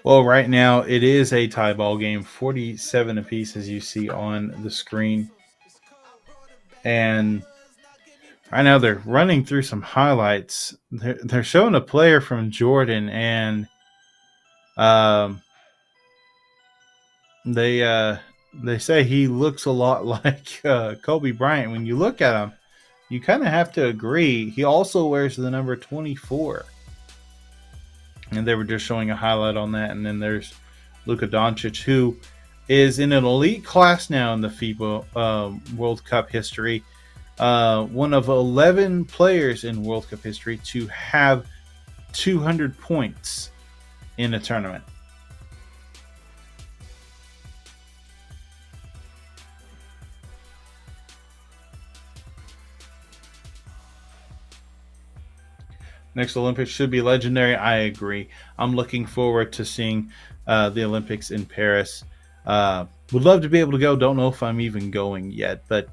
Well, right now it is a tie ball game, 47 apiece, as you see on the screen. And right now they're running through some highlights. They're showing a player from Jordan, and um, they they say he looks a lot like Kobe Bryant. When you look at him, you kind of have to agree. He also wears the number 24. And they were just showing a highlight on that. And then there's Luka Doncic, who is in an elite class now in the FIBA World Cup history. One of 11 players in World Cup history to have 200 points in a tournament. Next Olympics should be legendary. I agree. I'm looking forward to seeing the Olympics in Paris. Would love to be able to go. Don't know if I'm even going yet, but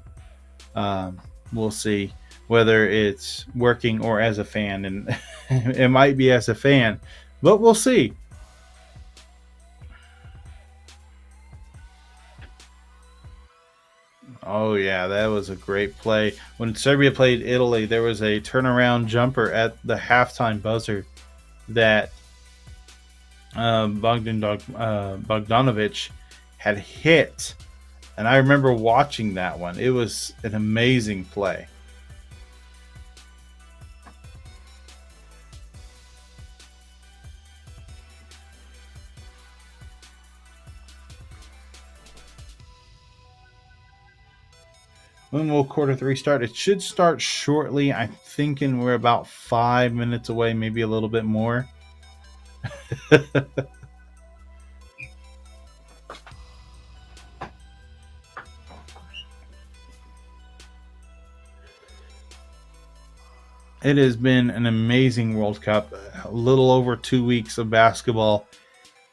we'll see whether it's working or as a fan. And it might be as a fan, but we'll see. Oh, yeah, that was a great play. When Serbia played Italy, there was a turnaround jumper at the halftime buzzer that Bogdanovic had hit. And I remember watching that one. It was an amazing play. When will quarter three start? It should start shortly. I'm thinking we're about 5 minutes away, maybe a little bit more. It has been an amazing World Cup. A little over 2 weeks of basketball,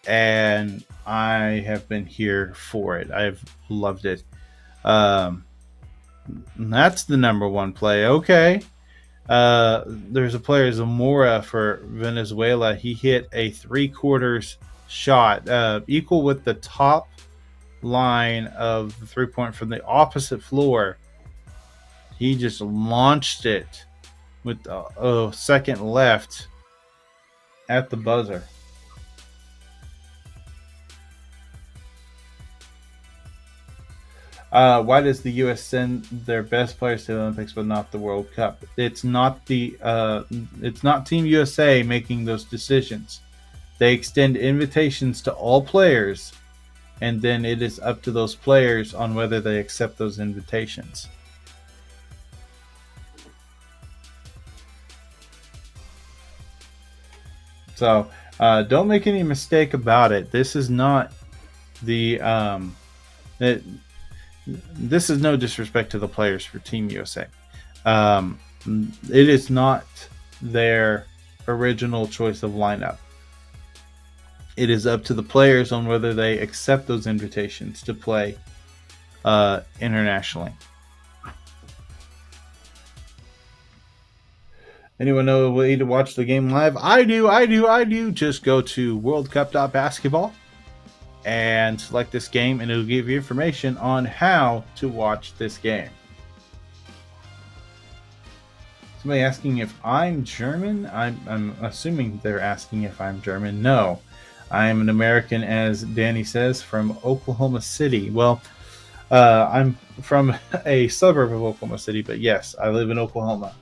and I have been here for it. I've loved it. Um, that's the number one play. Okay. There's a player, Zamora, for Venezuela. He hit a 3/4 shot, equal with the top line of the 3-point from the opposite floor. He just launched it with a second left at the buzzer. Why does the U.S. send their best players to the Olympics but not the World Cup? It's not Team USA making those decisions. They extend invitations to all players, and then it is up to those players on whether they accept those invitations. So don't make any mistake about it. This is not the this is no disrespect to the players for Team USA. It is not their original choice of lineup. It is up to the players on whether they accept those invitations to play internationally. Anyone know a way to watch the game live? I do. Just go to worldcup.basketball and select this game, and it'll give you information on how to watch this game. Somebody asking if I'm German? I'm assuming they're asking if I'm German. No, I am an American, as Danny says, from Oklahoma City. Well, I'm from a suburb of Oklahoma City, but yes, I live in Oklahoma.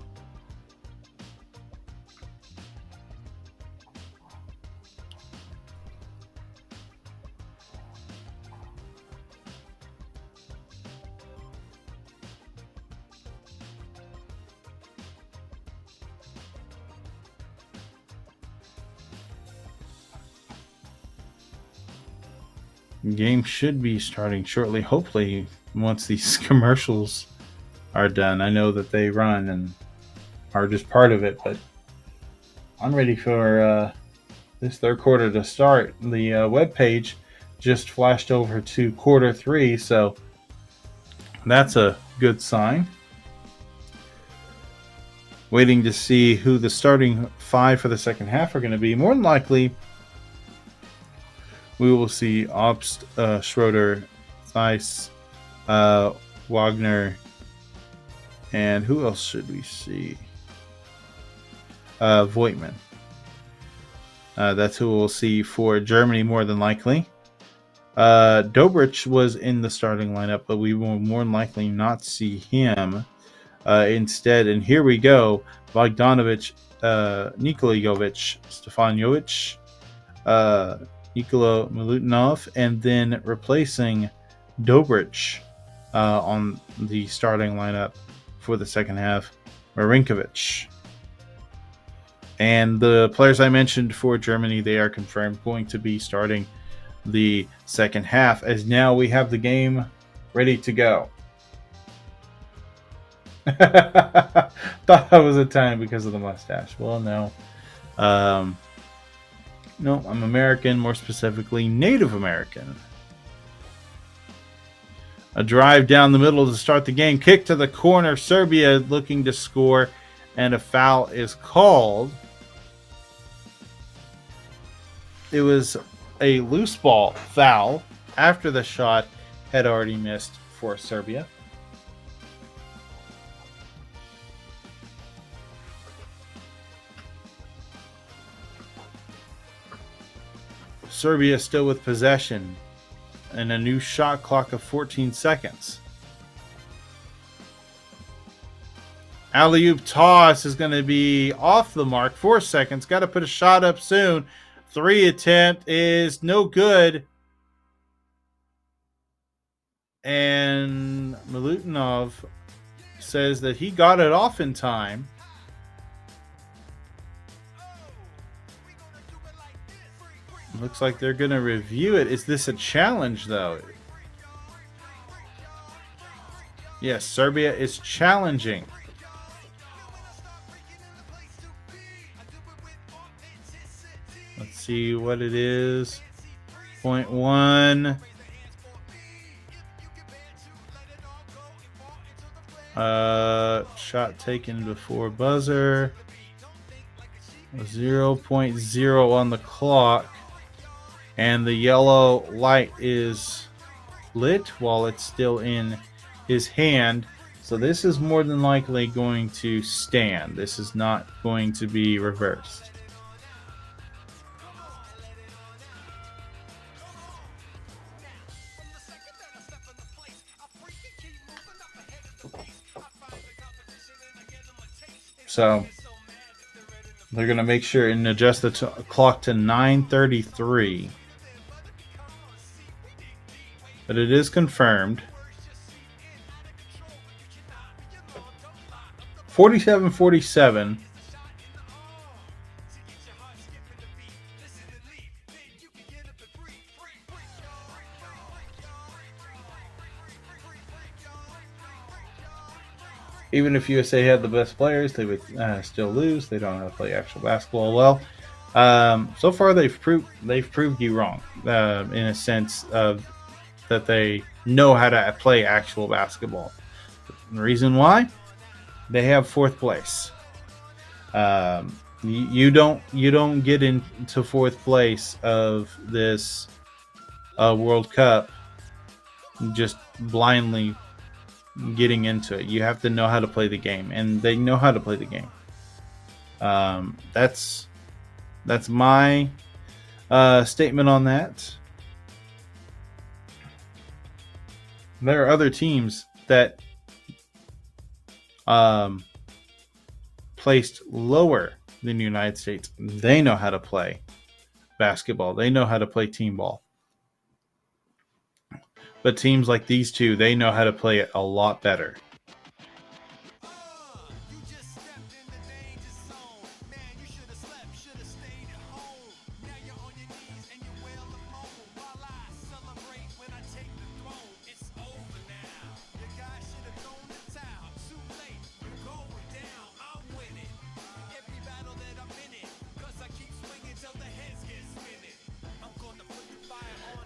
Game should be starting shortly, hopefully, once these commercials are done. I know that they run and are just part of it, but I'm ready for this third quarter to start. The web page just flashed over to quarter three, so that's a good sign. Waiting to see who the starting five for the second half are going to be. More than likely, we will see Obst, Schroeder, Theis, Wagner, and who else should we see? Voigtman. That's who we'll see for Germany more than likely. Dobrich was in the starting lineup, but we will more than likely not see him instead. And here we go. Bogdanovic, Nikola Jovic, Stefan Jovic, Nikola Milutinov, and then replacing Dobrich on the starting lineup for the second half, Marinkovic. And the players I mentioned for Germany, they are confirmed going to be starting the second half, as now we have the game ready to go. Thought I was Italian because of the mustache. Well, no. No, I'm American, more specifically Native American. A drive down the middle to start the game. Kick to the corner. Serbia looking to score, and a foul is called. It was a loose ball foul after the shot had already missed for Serbia. Serbia still with possession and a new shot clock of 14 seconds. Alley-oop toss is going to be off the mark. 4 seconds. Got to put a shot up soon. 3 attempt is no good. And Milutinov says that he got it off in time. Looks like they're going to review it. Is this a challenge, though? Yes, Serbia is challenging. Let's see what it is. 0.1. Shot taken before buzzer. 0.0 on the clock. And the yellow light is lit while it's still in his hand. So this is more than likely going to stand. This is not going to be reversed. So they're going to make sure and adjust the clock to 9:33. But it is confirmed. 47-47. Even if USA had the best players, they would still lose. They don't know how to play actual basketball well. So far, they've proved you wrong in a sense of that they know how to play actual basketball. The reason why? They have fourth place. You don't get into fourth place of this World Cup just blindly getting into it. You have to know how to play the game, and they know how to play the game. That's my statement on that. There are other teams that placed lower than the United States. They know how to play basketball. They know how to play team ball. But teams like these two, they know how to play it a lot better.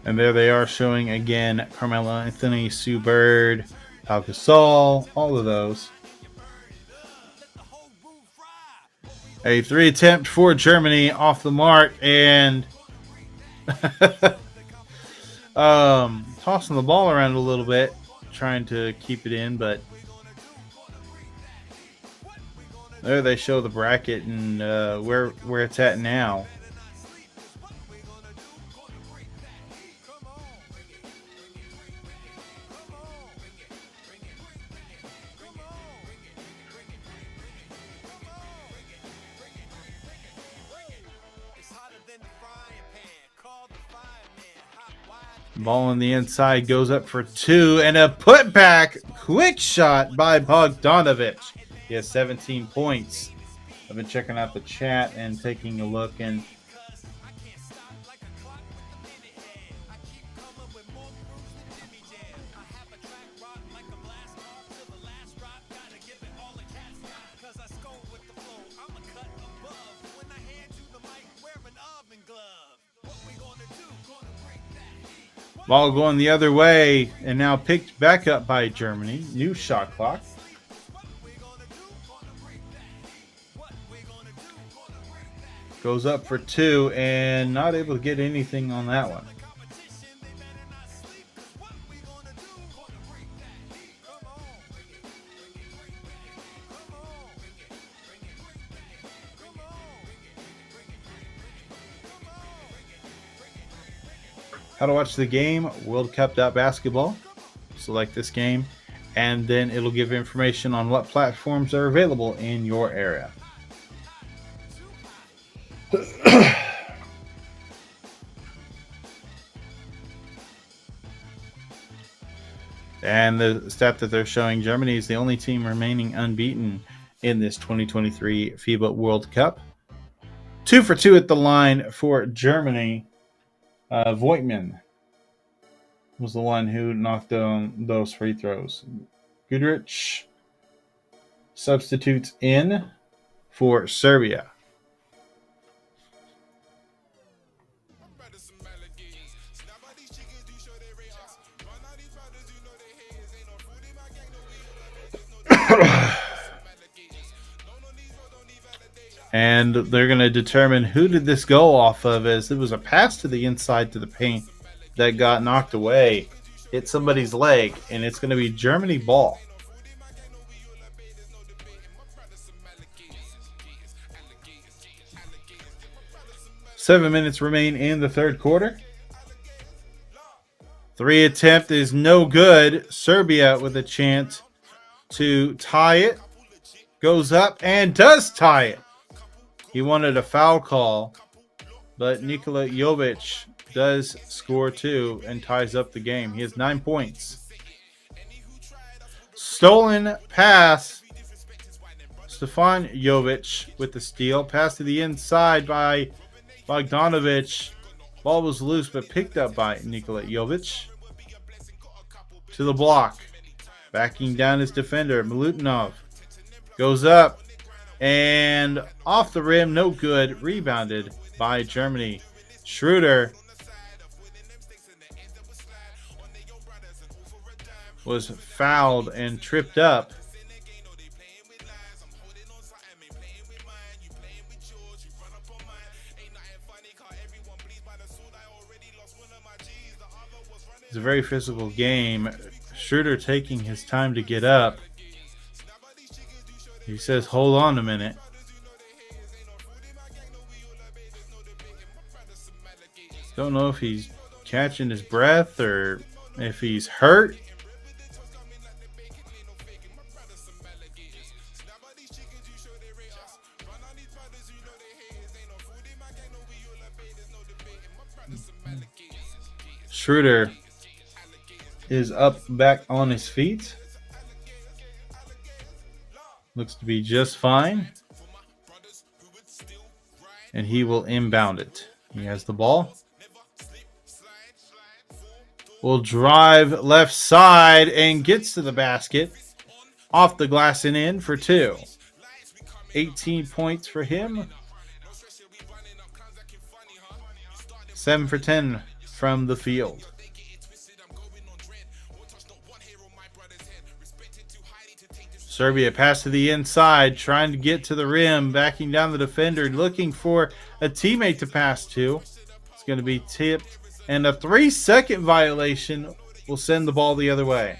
And there they are showing again Carmelo Anthony, Sue Bird, Pau Gasol, all of those. A 3 attempt for Germany off the mark, and tossing the ball around a little bit, trying to keep it in, but there they show the bracket and where it's at now. Ball on the inside goes up for 2, and a putback quick shot by Bogdanovic. He has 17 points. I've been checking out the chat and taking a look, and ball going the other way, and now picked back up by Germany. New shot clock. Goes up for 2 and not able to get anything on that one. How to watch the game, worldcup.basketball. Select this game, and then it'll give information on what platforms are available in your area. And the stat that they're showing, Germany is the only team remaining unbeaten in this 2023 FIBA World Cup. 2 for 2 at the line for Germany. Voigtman was the one who knocked down those free throws. Goodrich substitutes in for Serbia. And they're going to determine who did this go off of, as it was a pass to the inside to the paint that got knocked away, hit somebody's leg, and it's going to be Germany ball. Seven minutes remain in the third quarter. Three attempt is no good. Serbia with a chance to tie it. Goes up and does tie it. He wanted a foul call, but Nikola Jovic does score 2 and ties up the game. He has 9 points. Stolen pass. Stefan Jovic with the steal. Pass to the inside by Bogdanovic. Ball was loose but picked up by Nikola Jovic. To the block. Backing down his defender, Milutinov. Goes up and off the rim, no good. Rebounded by Germany. Schroeder was fouled and tripped up. It's a very physical game. Schroeder taking his time to get up. He says, hold on a minute. Don't know if he's catching his breath or if he's hurt. Schroeder is up back on his feet. Looks to be just fine. And he will inbound it. He has the ball. Will drive left side and gets to the basket. Off the glass and in for 2. 18 points for him. 7 for 10 from the field. Serbia pass to the inside, trying to get to the rim, backing down the defender, looking for a teammate to pass to. It's going to be tipped, and a 3-second violation will send the ball the other way.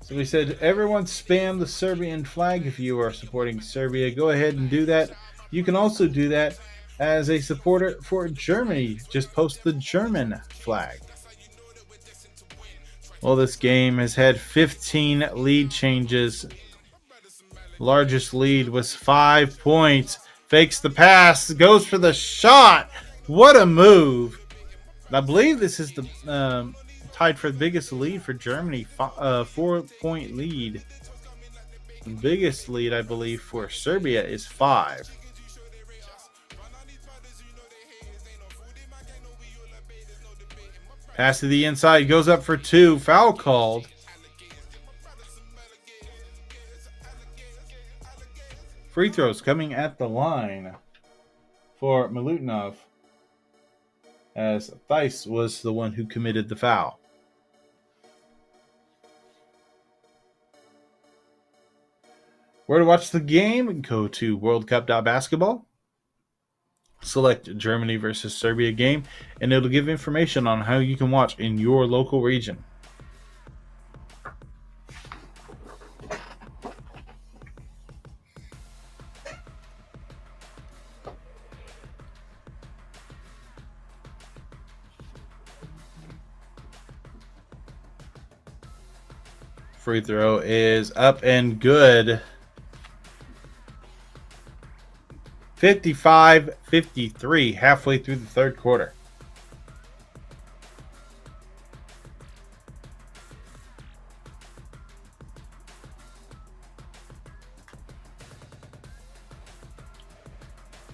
So we said, everyone spam the Serbian flag if you are supporting Serbia. Go ahead and do that. You can also do that as a supporter for Germany. Just post the German flag. Well, this game has had 15 lead changes. Largest lead was 5 points. Fakes the pass, goes for the shot. What a move. I believe this is the tied for the biggest lead for Germany. 4-point lead. The biggest lead, I believe, for Serbia is 5. Pass to the inside, goes up for 2. Foul called. Free throws coming at the line for Milutinov, as Theis was the one who committed the foul. Where to watch the game? Go to worldcup.basketball. Select Germany versus Serbia game, and it'll give information on how you can watch in your local region. Free throw is up and good. 55-53 halfway through the third quarter.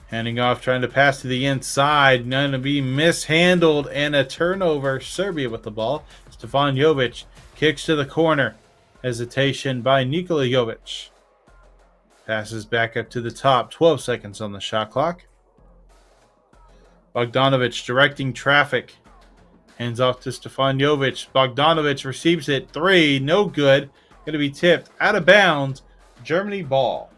Handing off, trying to pass to the inside. Going to be mishandled and a turnover. Serbia with the ball. Stefan Jovic kicks to the corner. Hesitation by Nikola Jovic. Passes back up to the top. 12 seconds on the shot clock. Bogdanovic directing traffic. Hands off to Stefan Jovic. Bogdanovic receives it. 3. No good. Going to be tipped out of bounds. Germany ball.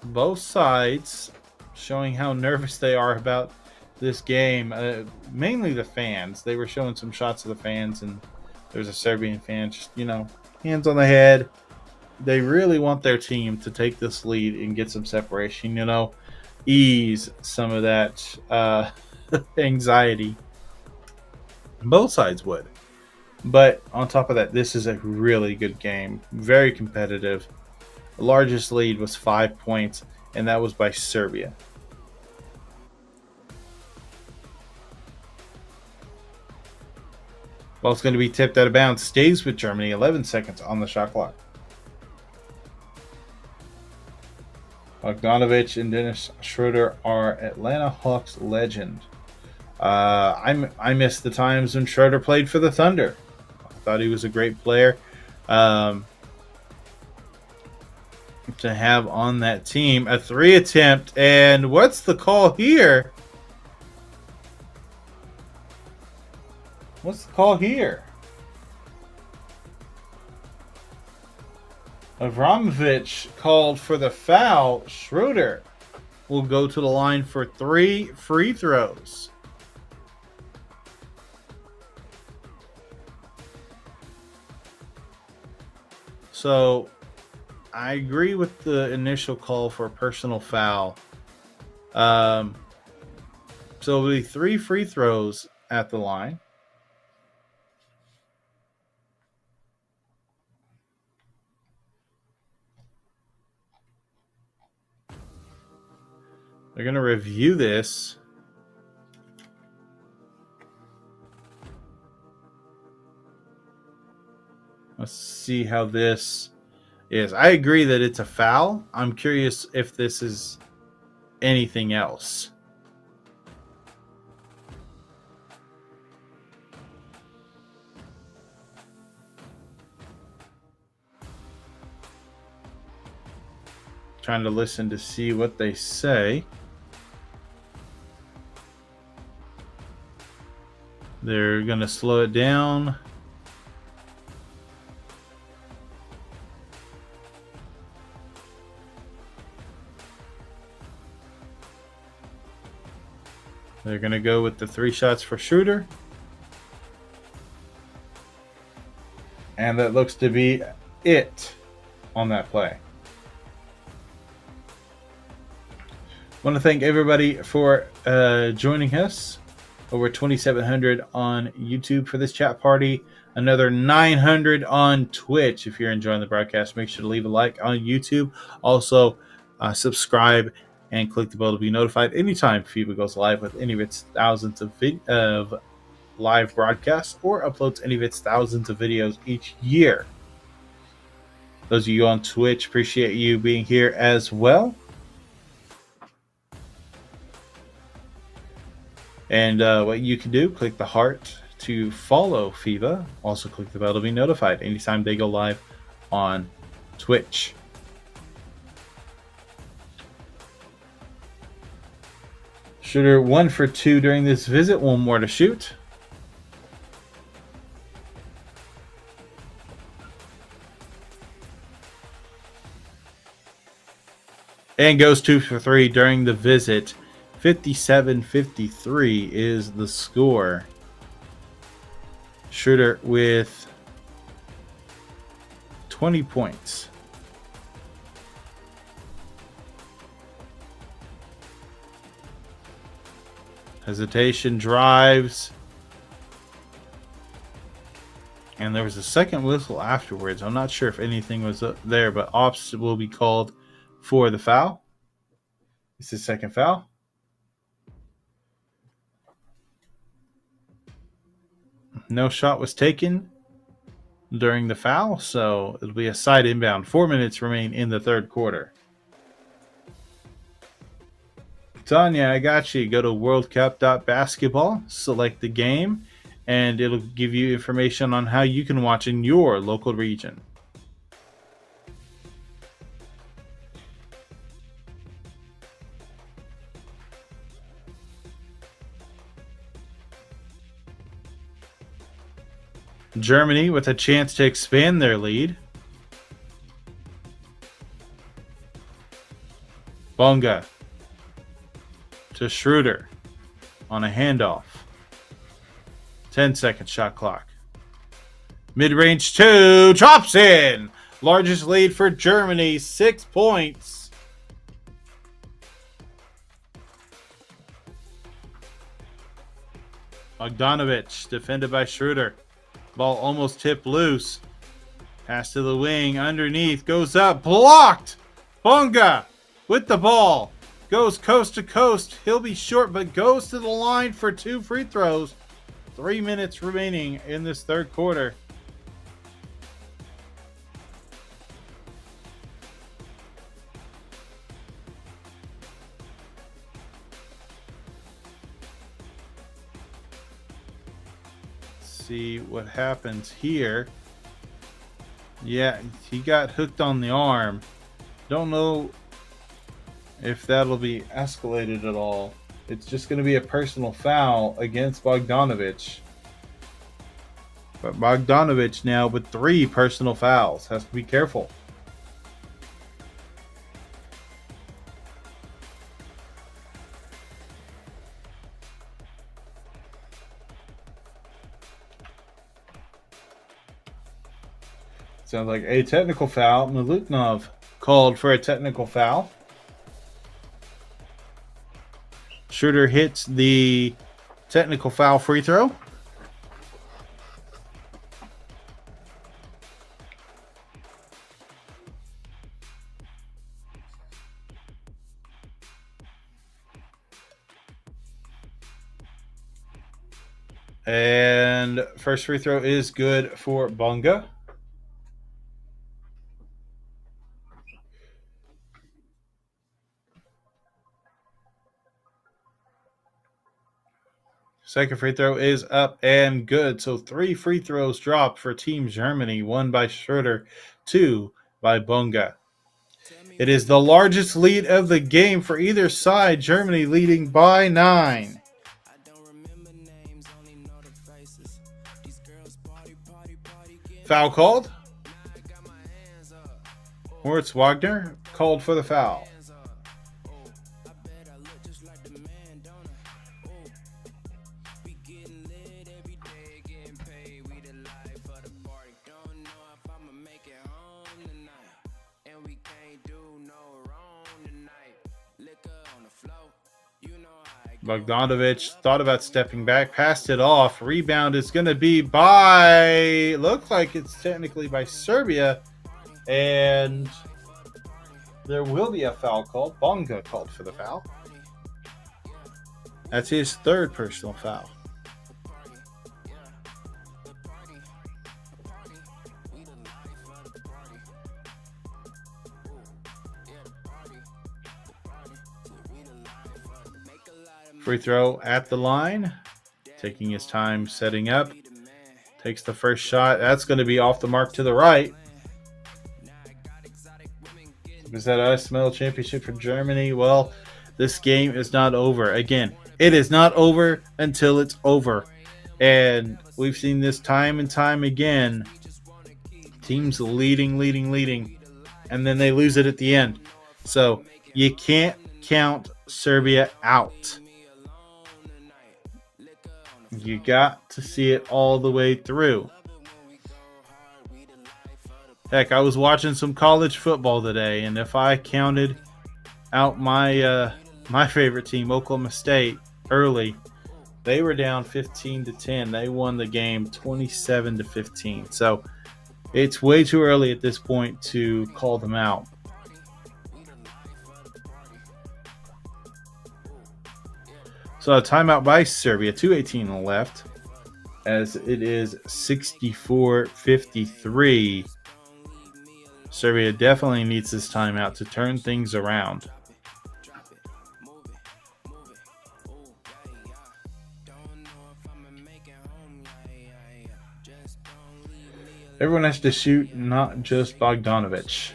Both sides showing how nervous they are about this game. Mainly the fans. They were showing some shots of the fans, and there's a Serbian fan just, hands on the head. They really want their team to take this lead and get some separation, ease some of that anxiety. Both sides would. But on top of that, this is a really good game. Very competitive. The largest lead was 5 points, and that was by Serbia. Ball's going to be tipped out of bounds. Stays with Germany. 11 seconds on the shot clock. Bogdanovic and Dennis Schroeder are Atlanta Hawks legend. I missed the times when Schroeder played for the Thunder. I thought he was a great player to have on that team. A 3 attempt, and what's the call here? What's the call here? Avramovic called for the foul. Schroeder will go to the line for 3 free throws. So I agree with the initial call for a personal foul. So it'll be 3 free throws at the line. They're going to review this. Let's see how this is. I agree that it's a foul. I'm curious if this is anything else. Trying to listen to see what they say. They're going to slow it down. They're going to go with the 3 shots for Schroeder. And that looks to be it on that play. I want to thank everybody for joining us. Over 2,700 on YouTube for this chat party. Another 900 on Twitch. If you're enjoying the broadcast, make sure to leave a like on YouTube. Also, subscribe and click the bell to be notified anytime FIBA goes live with any of its thousands of live broadcasts or uploads any of its thousands of videos each year. Those of you on Twitch, appreciate you being here as well. And what you can do, click the heart to follow FIBA. Also click the bell to be notified anytime they go live on Twitch. Schroeder 1 for 2 during this visit. 1 more to shoot. And goes 2 for 3 during the visit. 57-53 is the score. Schroeder with 20 points. Hesitation, drives. And there was a second whistle afterwards. I'm not sure if anything was up there, but ops will be called for the foul. It's his second foul. No shot was taken. during the foul, so it'll be a side inbound. 4 minutes remain in the third quarter. Tanya, I got you. Go to worldcup.basketball, select the game, and it'll give you information on how you can watch in your local region. Germany with a chance to expand their lead. Bonga to Schroeder on a handoff. 10-second shot clock. Mid-range 2, drops in. Largest lead for Germany, 6 points. Bogdanovic, defended by Schroeder. Ball almost tipped loose. Pass to the wing, underneath, goes up, blocked. Bonga with the ball. Goes coast to coast. He'll be short, but goes to the line for 2 free throws. 3 minutes remaining in this third quarter. See what happens here. Yeah, he got hooked on the arm. Don't know if that'll be escalated at all. It's just going to be a personal foul against Bogdanovic. But Bogdanovic now with 3 personal fouls. Has to be careful. Sounds like a technical foul. Milutnov called for a technical foul. Schroeder hits the technical foul free throw. And first free throw is good for Bonga. Second free throw is up and good. So 3 free throws dropped for Team Germany. 1 by Schroeder, 2 by Bonga. It is the largest lead of the game for either side. Germany leading by 9. Foul called. Moritz Wagner called for the foul. Bogdanovic thought about stepping back, passed it off. Rebound is going to be by, looks like it's technically by Serbia. And there will be a foul called. Bonga called for the foul. That's his 3rd personal foul. Free throw at the line. Taking his time setting up. Takes the first shot. That's going to be off the mark to the right. Is that ISML championship for Germany? Well, this game is not over. Again, it is not over until it's over. And we've seen this time and time again. Teams leading. And then they lose it at the end. So you can't count Serbia out. You got to see it all the way through. Heck, I was watching some college football today, and if I counted out my favorite team, Oklahoma State, early, they were down 15-10. They won the game 27-15. So it's way too early at this point to call them out. So a timeout by Serbia, 2:18 left. as it is 64-53. Serbia definitely needs this timeout to turn things around. Everyone has to shoot, not just Bogdanovic.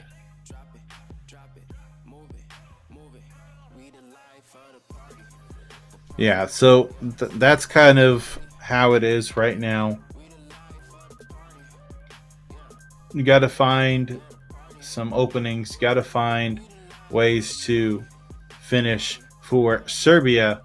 Yeah, so that's kind of how it is right now. You got to find some openings, got to find ways to finish for Serbia.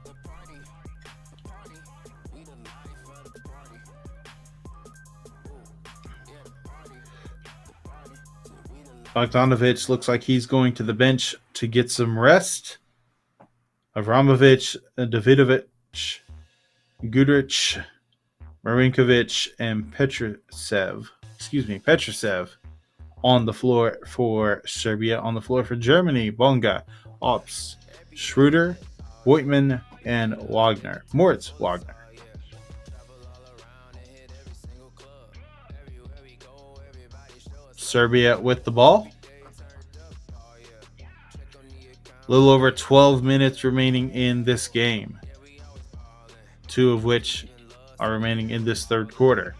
Bogdanovic looks like he's going to the bench to get some rest. Avramovic, Davidovic, Guduric, Marinkovic, and Petrusev on the floor for Serbia. On the floor for Germany, Bonga, Ops, Schroeder, Voigtman, and Wagner. Moritz Wagner. Serbia with the ball. A little over 12 minutes remaining in this game, 2 of which are remaining in this third quarter.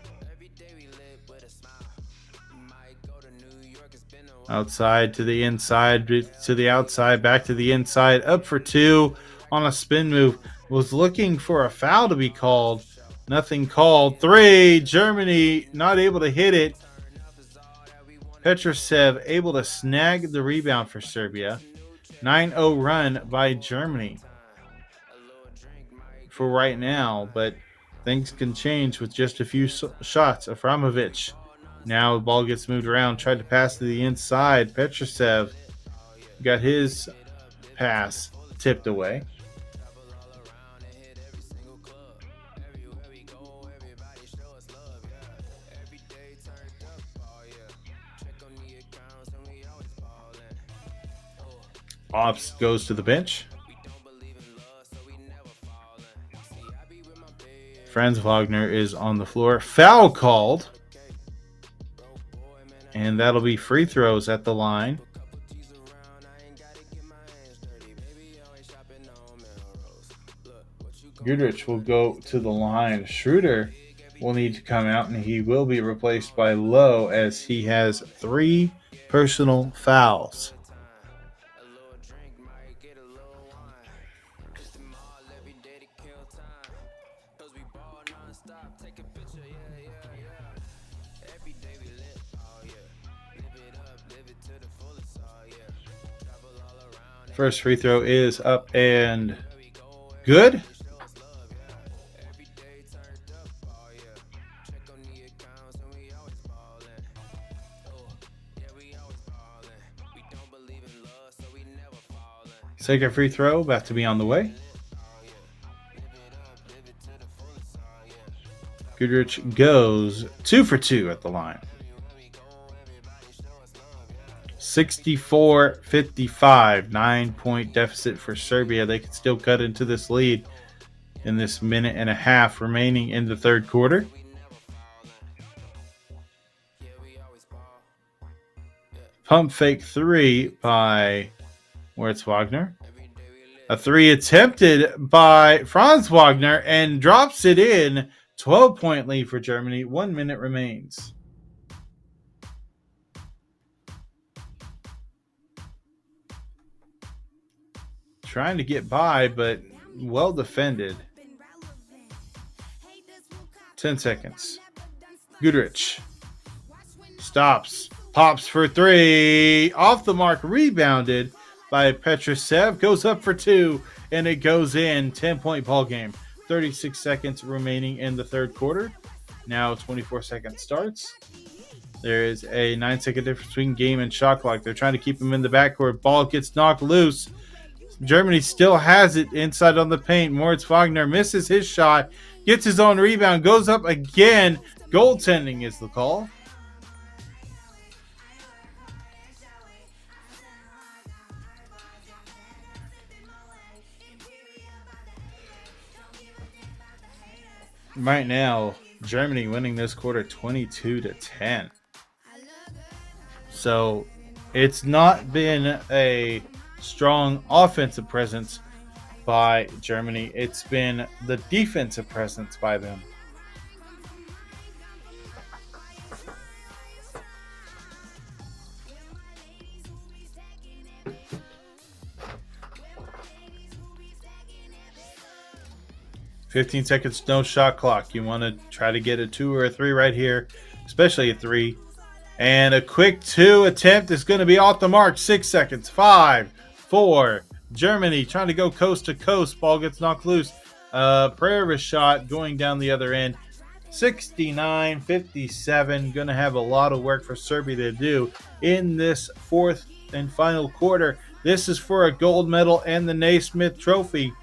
Outside to the inside, to the outside, back to the inside, up for 2 on a spin move. Was looking for a foul to be called. Nothing called. 3, Germany not able to hit it. Petrusev able to snag the rebound for Serbia. 9-0 run by Germany for right now, but things can change with just a few shots. Avramovic, now the ball gets moved around, tried to pass to the inside. Petrusev got his pass tipped away. Ops goes to the bench. Franz Wagner is on the floor. Foul called. And that'll be free throws at the line. Guduric will go to the line. Schroeder will need to come out, and he will be replaced by Lowe as he has 3 personal fouls. First free throw is up and good. Second free throw about to be on the way. Guduric goes 2 for 2 at the line. 64-55, 9-point deficit for Serbia. They can still cut into this lead in this minute and a half remaining in the third quarter. Pump fake 3 by Moritz Wagner. A 3 attempted by Franz Wagner and drops it in. 12-point lead for Germany. 1 minute remains. Trying to get by, but well defended. 10 seconds. Guduric stops, pops for 3, off the mark, rebounded by Petrusev, goes up for 2, and it goes in. 10-point ball game. 36 seconds remaining in the third quarter. Now 24 seconds starts. There is a 9-second difference between game and shot clock. They're trying to keep him in the backcourt. Ball gets knocked loose. Germany still has it inside on the paint. Moritz Wagner misses his shot, gets his own rebound, goes up again. Goaltending is the call. Right now, Germany winning this quarter 22-10. So it's not been a strong offensive presence by Germany. It's been the defensive presence by them. "15 seconds, no shot clock. You want to try to get a 2 or a 3 right here, especially a 3. And a quick 2 attempt is going to be off the mark. 6 seconds. 5, 4. Germany trying to go coast to coast. Ball gets knocked loose. Prayer of a shot going down the other end. 69-57. Going to have a lot of work for Serbia to do in this fourth and final quarter. This is for a gold medal and the Naismith Trophy.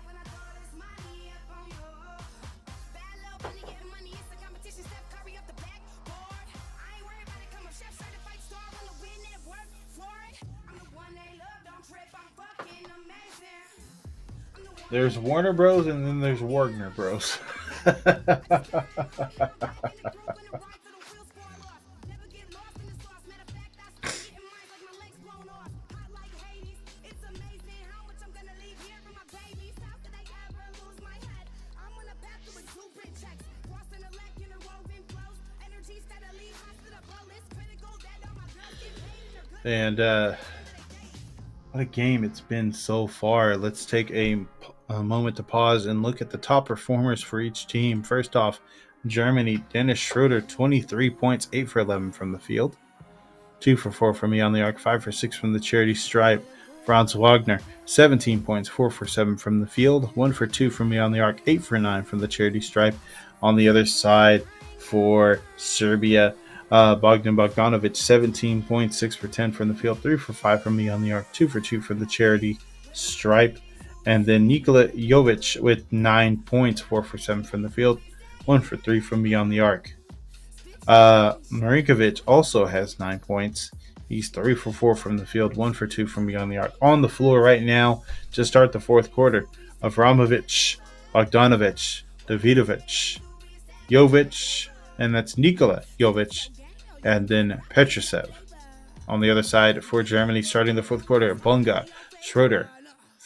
There's Warner Bros. And then there's Wagner Bros. And what a game it's been so far. Let's take a moment to pause and look at the top performers for each team. First off, Germany, Dennis Schroeder, 23 points, 8 for 11 from the field. 2 for 4 from beyond the arc, 5 for 6 from the charity stripe. Franz Wagner, 17 points, 4 for 7 from the field. 1 for 2 from beyond the arc, 8 for 9 from the charity stripe. On the other side for Serbia, Bogdan Bogdanovic, 17 points, 6 for 10 from the field, 3 for 5 from beyond the arc, 2 for 2 from the charity stripe. And then Nikola Jovic with 9 points, 4 for 7 from the field, 1 for 3 from beyond the arc. Marinkovic also has 9 points. He's 3 for 4 from the field, 1 for 2 from beyond the arc. On the floor right now to start the fourth quarter, Avramovic, Bogdanovic, Davidovic, Jovic, and that's Nikola Jovic, and then Petrusev. On the other side for Germany starting the fourth quarter, Bunga, Schroeder,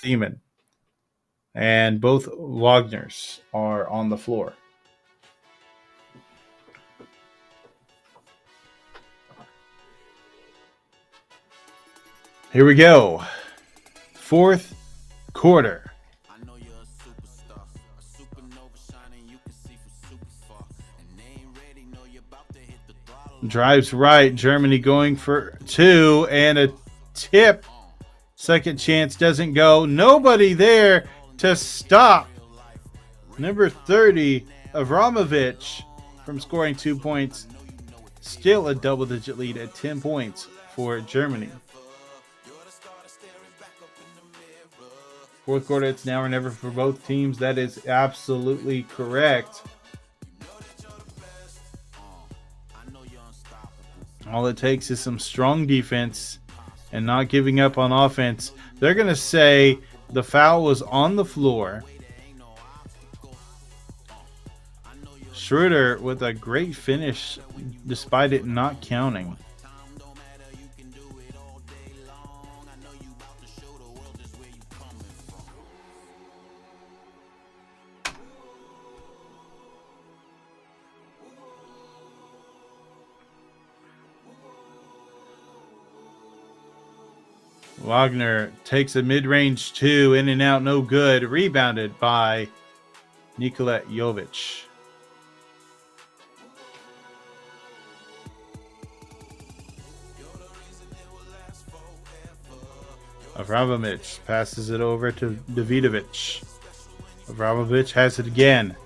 Thiemann, and both Wagners are on the floor. Here we go. Fourth quarter. Drives right. Germany going for 2 and a tip. Second chance doesn't go. Nobody there to stop number 30, Avramovic, from scoring 2 points. Still a double-digit lead at 10 points for Germany. Fourth quarter, it's now or never for both teams. That is absolutely correct. All it takes is some strong defense and not giving up on offense. They're going to say the foul was on the floor. Schroeder with a great finish despite it not counting. Wagner takes a mid-range 2, in and out, no good. Rebounded by Nikola Jovic. Avramovic passes it over to Davidovic. Avramovic has it again.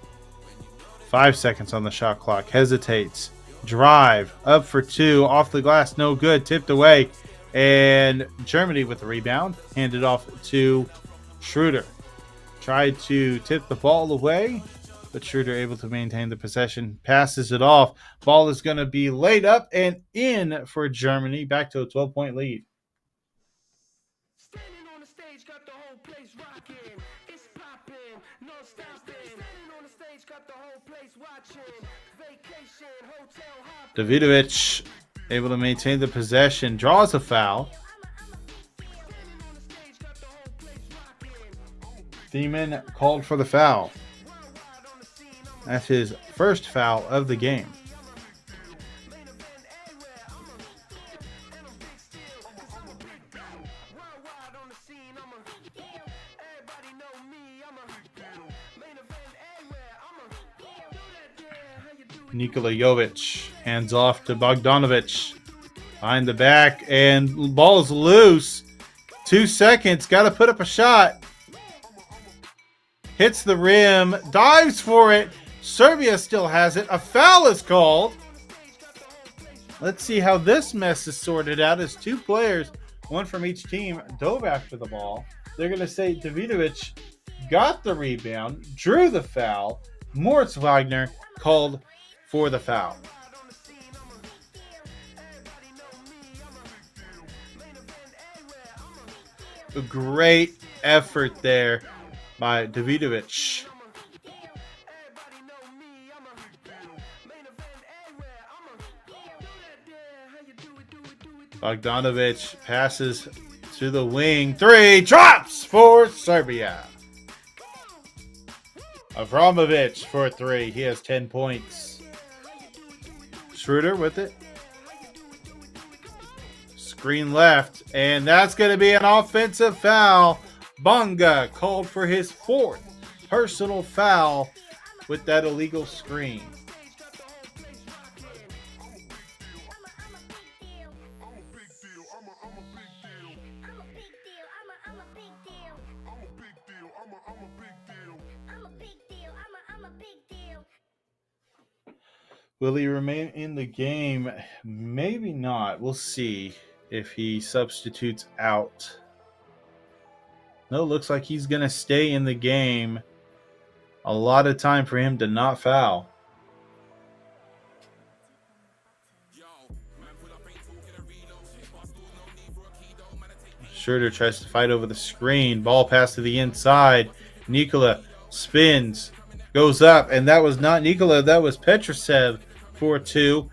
5 seconds on the shot clock. Hesitates. Drive. Up for 2. Off the glass. No good. Tipped away. And Germany with the rebound. Handed off to Schroeder. Tried to tip the ball away, but Schroeder able to maintain the possession. Passes it off. Ball is going to be laid up and in for Germany. Back to a 12-point lead. Standing on the stage, got the whole place rocking. It's popping, no stopping. Standing on the stage, Davidovic able to maintain the possession, draws a foul. Thiemann called for the foul. That's his first foul of the game. Nikola Jovic hands off to Bogdanovic. Behind the back, and ball's loose. 2 seconds, got to put up a shot. Hits the rim, dives for it. Serbia still has it. A foul is called. Let's see how this mess is sorted out as two players, one from each team, dove after the ball. They're going to say Davidovic got the rebound, drew the foul. Moritz Wagner called for the foul. A great effort there by Davidovic. Bogdanovic passes to the wing. 3 drops for Serbia. Avramovic for 3. He has 10 points. Schroeder with it. Screen left, and that's going to be an offensive foul. Bonga called for his 4th personal foul with that illegal screen. Will he remain in the game? Maybe not. We'll see if he substitutes out. No, looks like he's going to stay in the game. A lot of time for him to not foul. Schroeder tries to fight over the screen. Ball pass to the inside. Nikola spins, goes up, and that was not Nikola. That was Petrosev for 2.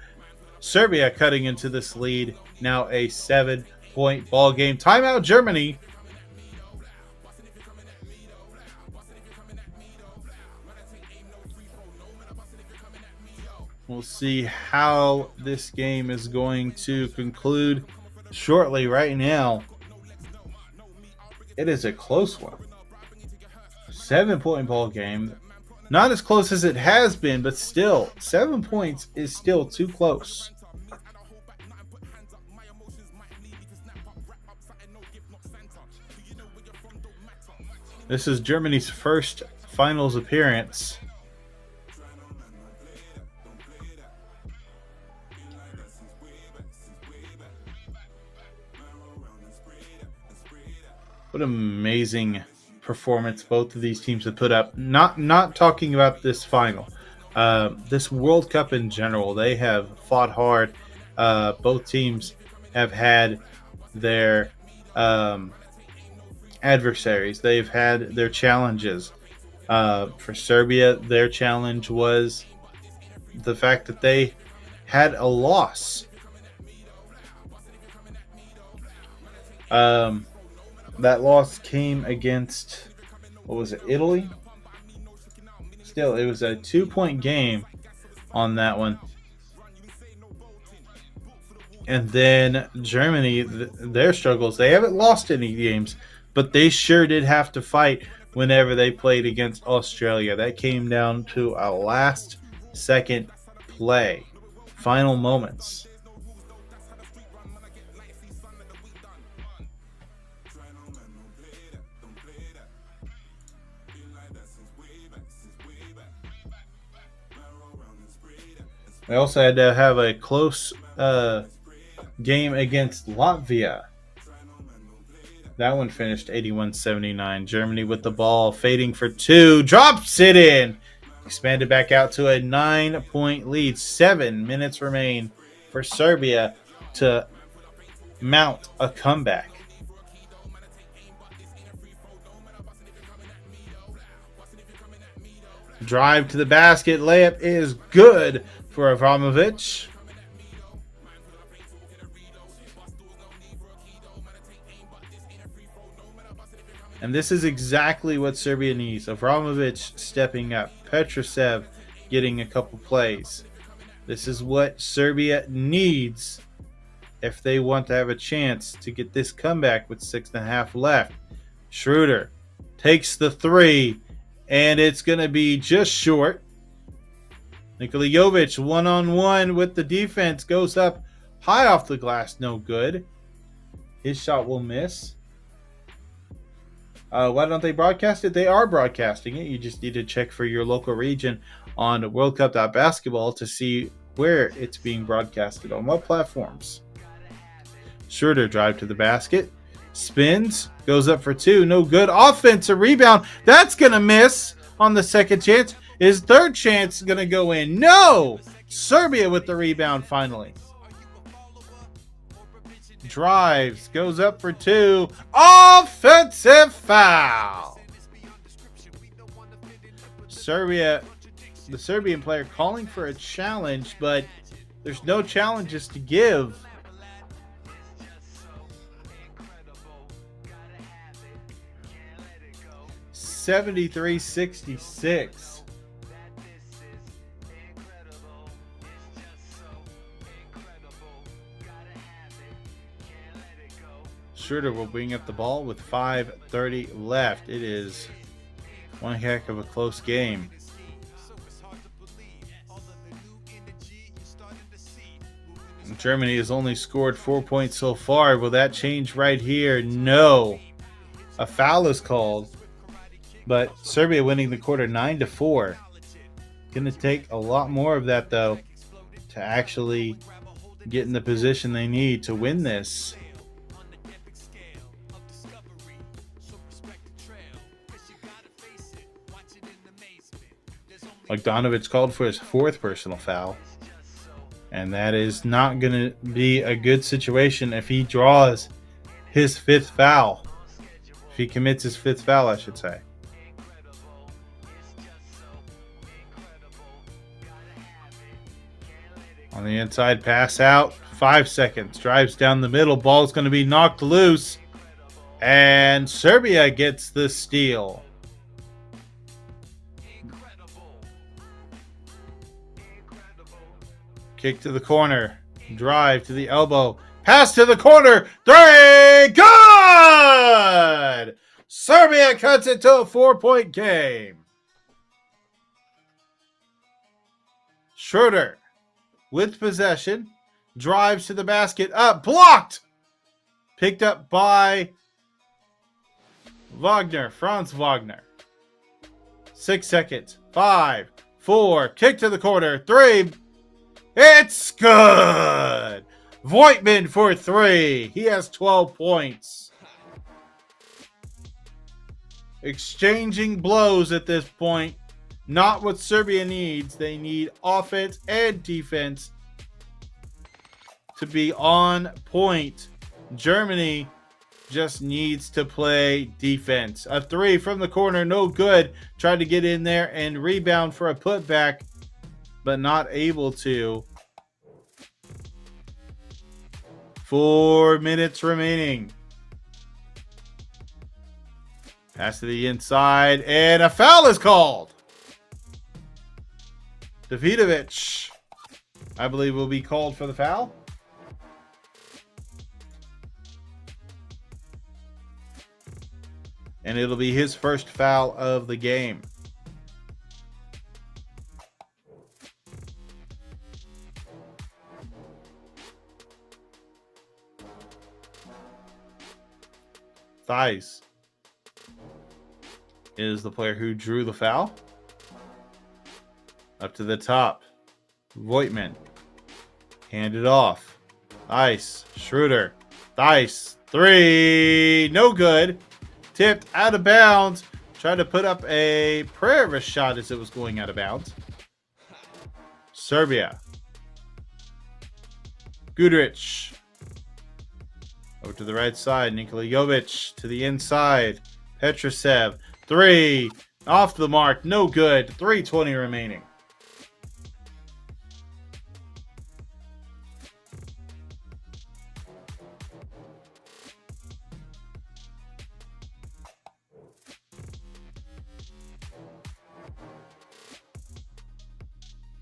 Serbia cutting into this lead. Now a 7-point ball game. Timeout, Germany. We'll see how this game is going to conclude shortly. Right now, it is a close one. 7-point ball game. Not as close as it has been, but still, 7 points is still too close. This is Germany's first finals appearance. What amazing performance both of these teams have put up. Not talking about this final. This World Cup in general, they have fought hard. Both teams have had their adversaries. They've had their challenges. For Serbia, their challenge was the fact that they had a loss. That loss came against, what was it, Italy? Still, it was a 2-point game on that one. And then Germany, their struggles, they haven't lost any games, but they sure did have to fight whenever they played against Australia. That came down to a last-second play. Final moments. They also had to have a close game against Latvia. That one finished 81-79. Germany with the ball, fading for 2, drops it in. Expanded back out to a 9-point lead. 7 minutes remain for Serbia to mount a comeback. Drive to the basket. Layup is good for Avramovic. And this is exactly what Serbia needs. Avramovic stepping up. Petrosev getting a couple plays. This is what Serbia needs if they want to have a chance to get this comeback with 6.5 left. Schroeder takes the three, and it's going to be just short. Nikola Jovic one-on-one with the defense, goes up high off the glass, no good. His shot will miss. Why don't they broadcast it? They are broadcasting it. You just need to check for your local region on worldcup.basketball to see where it's being broadcasted, on what platforms. Schroeder drive to the basket. Spins. Goes up for two. No good. Offensive rebound. That's going to miss on the second chance. His third chance going to go in. No! Serbia with the rebound finally. Drives. Goes up for two. Offensive foul. The Serbian player calling for a challenge, but there's no challenges to give. (73-66). Schroeder will bring up the ball with 5:30 left. It is one heck of a close game. Germany has only scored 4 points so far. Will that change right here? No. A foul is called. But Serbia winning the quarter 9-4. Going to take a lot more of that, though, to actually get in the position they need to win this. Bogdanovic called for his fourth personal foul. And that is not going to be a good situation if he draws his fifth foul. If he commits his fifth foul, I should say. On the inside, pass out. 5 seconds. Drives down the middle. Ball's going to be knocked loose. And Serbia gets the steal. Kick to the corner. Drive to the elbow. Pass to the corner. Three. Good! Serbia cuts it to a 4-point game. Schroeder with possession. Drives to the basket. Up. Blocked. Picked up by Wagner. Franz Wagner. 6 seconds. 5, 4. Kick to the corner. 3. It's good. Voigtman for 3. He has 12 points. Exchanging blows at this point. Not what Serbia needs. They need offense and defense to be on point. Germany just needs to play defense. A 3 from the corner, no good. Tried to get in there and rebound for a putback, but not able to. 4 minutes remaining. Pass to the inside, and a foul is called. Davidovic, I believe, will be called for the foul. And it'll be his first foul of the game. Thies is the player who drew the foul. Up to the top. Voigtman. Hand it off. Ice. Schroeder. Thies. 3. No good. Tipped out of bounds. Tried to put up a prayer of a shot as it was going out of bounds. Serbia. Guduric. Over to the right side. Nikola Jovic to the inside. Petrosev. 3. Off the mark. No good. 3:20 remaining.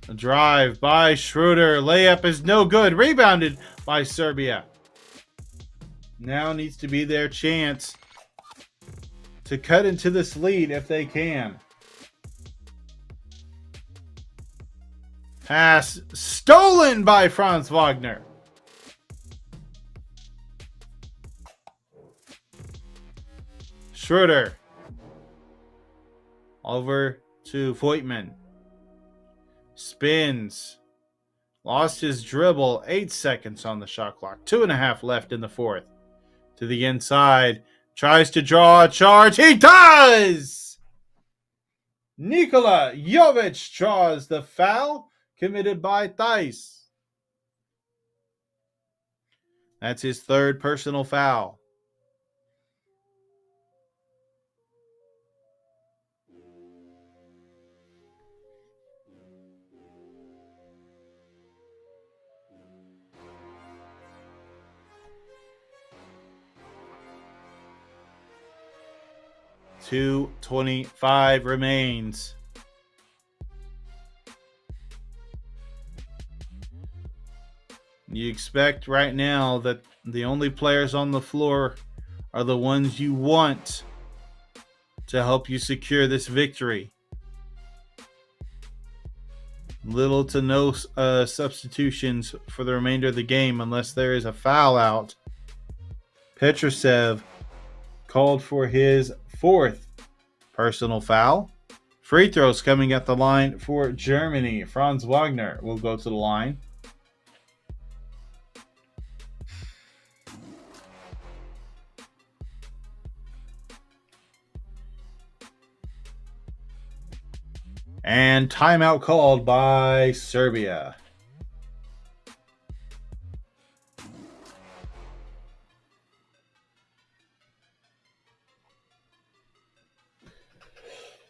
A drive by Schroeder. Layup is no good. Rebounded by Serbia. Now needs to be their chance to cut into this lead if they can. Pass stolen by Franz Wagner. Schroeder. Over to Voigtman. Spins. Lost his dribble. 8 seconds on the shot clock. 2.5 left in the fourth. To the inside. Tries to draw a charge. He does! Nikola Jovic draws the foul committed by Theis. That's his third personal foul. .225 remains. You expect right now that the only players on the floor are the ones you want to help you secure this victory. Little to no substitutions for the remainder of the game unless there is a foul out. Petrusev called for his fourth personal foul. Free throws coming at the line for Germany. Franz Wagner will go to the line. And timeout called by Serbia.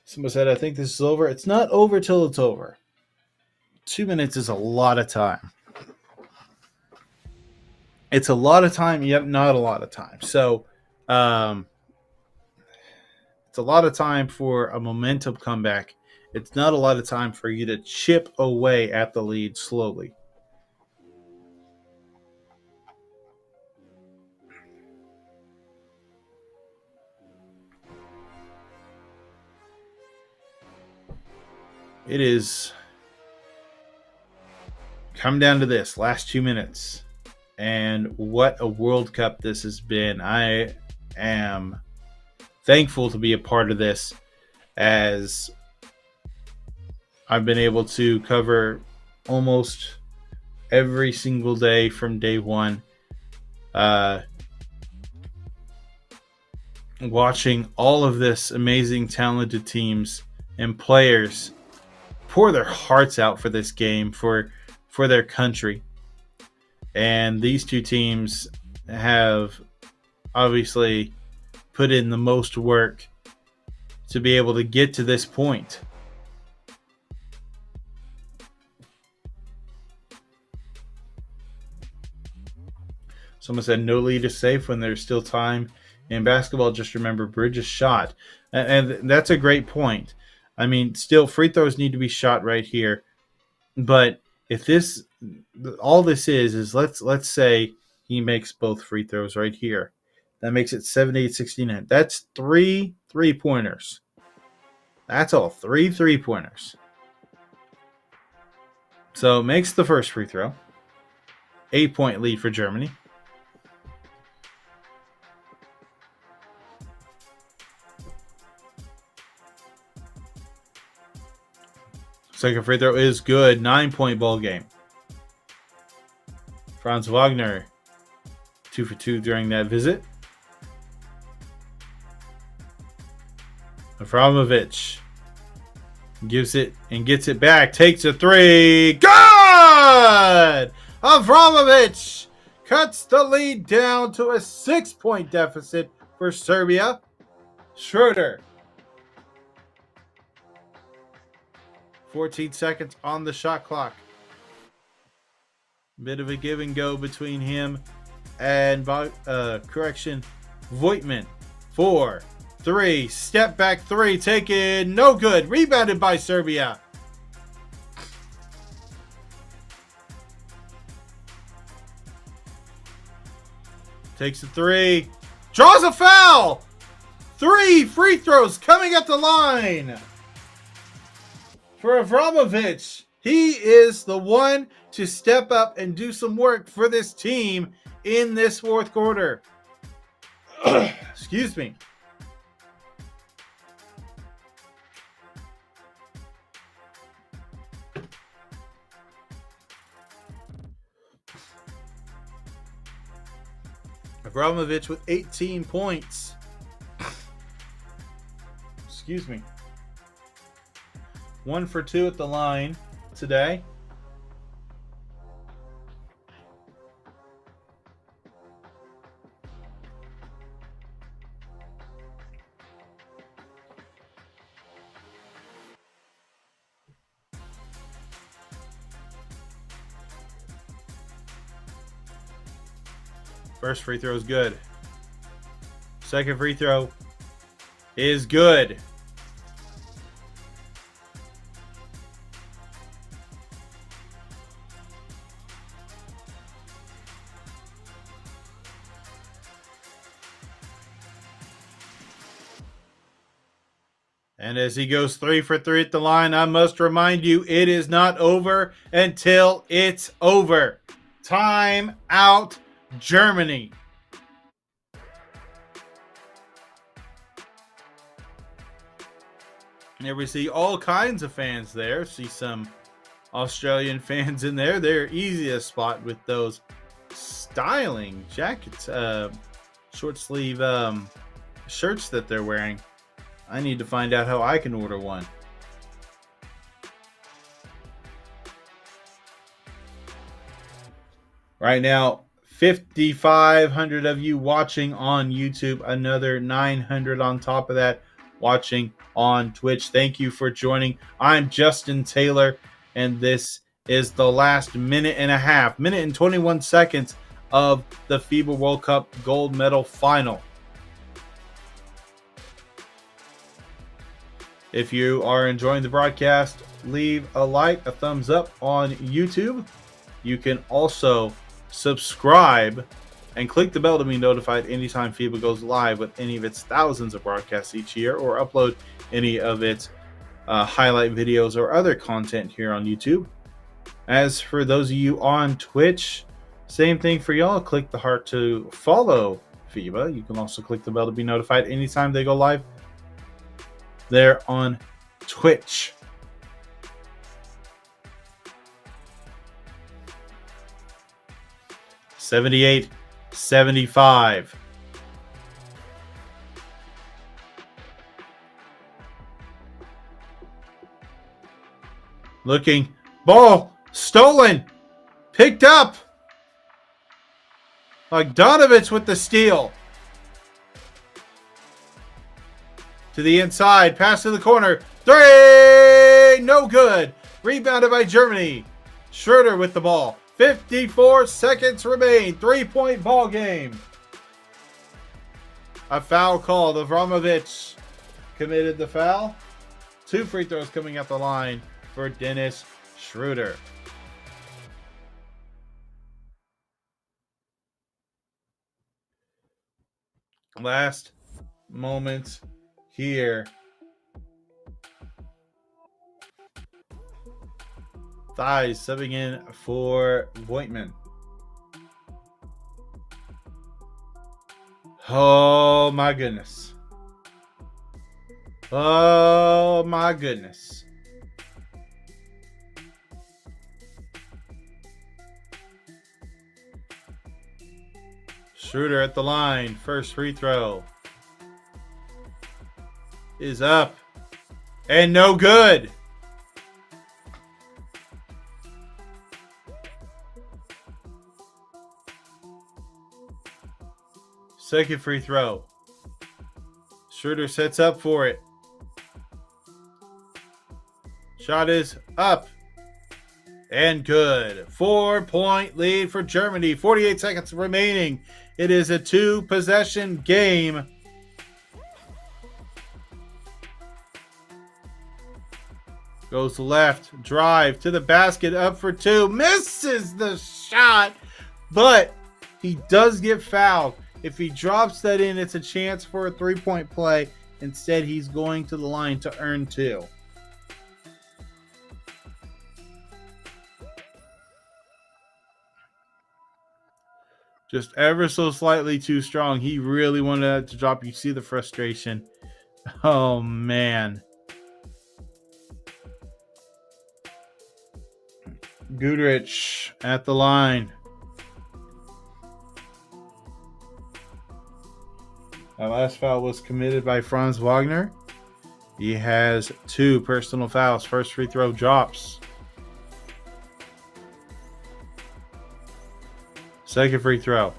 Someone said, I think this is over. It's not over till it's over. 2 minutes is a lot of time. It's a lot of time, yet not a lot of time. So, it's a lot of time for a momentum comeback. It's not a lot of time for you to chip away at the lead slowly. It is come down to this last 2 minutes. And what a World Cup this has been. I am thankful to be a part of this, as I've been able to cover almost every single day from day one. Watching all of this amazing, talented teams and players pour their hearts out for this game, for their country. And these two teams have obviously put in the most work to be able to get to this point. Someone said no lead is safe when there's still time. In basketball, just remember, bridge is shot. And that's a great point. I mean, still, free throws need to be shot right here. But if this, all this is let's say he makes both free throws right here. That makes it 78-69. That's 3 3-pointers. That's all, 3 3-pointers. So makes the first free throw. 8-point lead for Germany. Second free throw is good. 9-point ball game. Franz Wagner, 2 for 2 during that visit. Avramovic gives it and gets it back. Takes a 3. Good! Avramovic cuts the lead down to a 6-point deficit for Serbia. Schroeder 14 seconds on the shot clock. Bit of a give and go between him and Voigtman. 4, 3, step back 3, taken, no good. Rebounded by Serbia. Takes a 3, draws a foul. 3 free throws coming at the line for Avramovic. He is the one to step up and do some work for this team in this fourth quarter. Excuse me. Avramovic with 18 points. Excuse me. 1 for 2 at the line today. First free throw is good. Second free throw is good. And as he goes 3 for 3 at the line, I must remind you, it is not over until it's over. Time out, Germany. And there we see all kinds of fans there. See some Australian fans in there. They're easy to spot with those styling jackets, short sleeve shirts that they're wearing. I need to find out how I can order one. Right now, 5,500 of you watching on YouTube. Another 900 on top of that watching on Twitch. Thank you for joining. I'm Justin Taylor, and this is the last minute and 21 seconds of the FIBA World Cup gold medal final. If you are enjoying the broadcast, leave a like, a thumbs up on YouTube. You can also subscribe and click the bell to be notified anytime FIBA goes live with any of its thousands of broadcasts each year, or upload any of its highlight videos or other content here on YouTube. As for those of you on Twitch, same thing for y'all. Click the heart to follow FIBA. You can also click the bell to be notified anytime they go live there on Twitch. $78-75. Looking, ball stolen, picked up. Bogdanovich with the steal. To the inside, pass to the corner. 3, no good. Rebounded by Germany. Schroeder with the ball. 54 seconds remain. 3-point ball game. A foul called. Avramovic committed the foul. 2 free throws coming at the line for Dennis Schroeder. Last moments here. Thies subbing in for Voigtman. Oh my goodness. Oh my goodness. Schroeder at the line. First free throw is up and no good. Second free throw. Schroeder sets up for it. Shot is up and good. 4-point lead for Germany. 48 seconds remaining. It is a 2-possession game. Goes left, drive to the basket, up for 2. Misses the shot, but he does get fouled. If he drops that in, it's a chance for a 3-point play. Instead, he's going to the line to earn 2. Just ever so slightly too strong. He really wanted that to drop. You see the frustration. Oh, man. Goodrich at the line. That last foul was committed by Franz Wagner. He has 2 personal fouls. First free throw drops. Second free throw.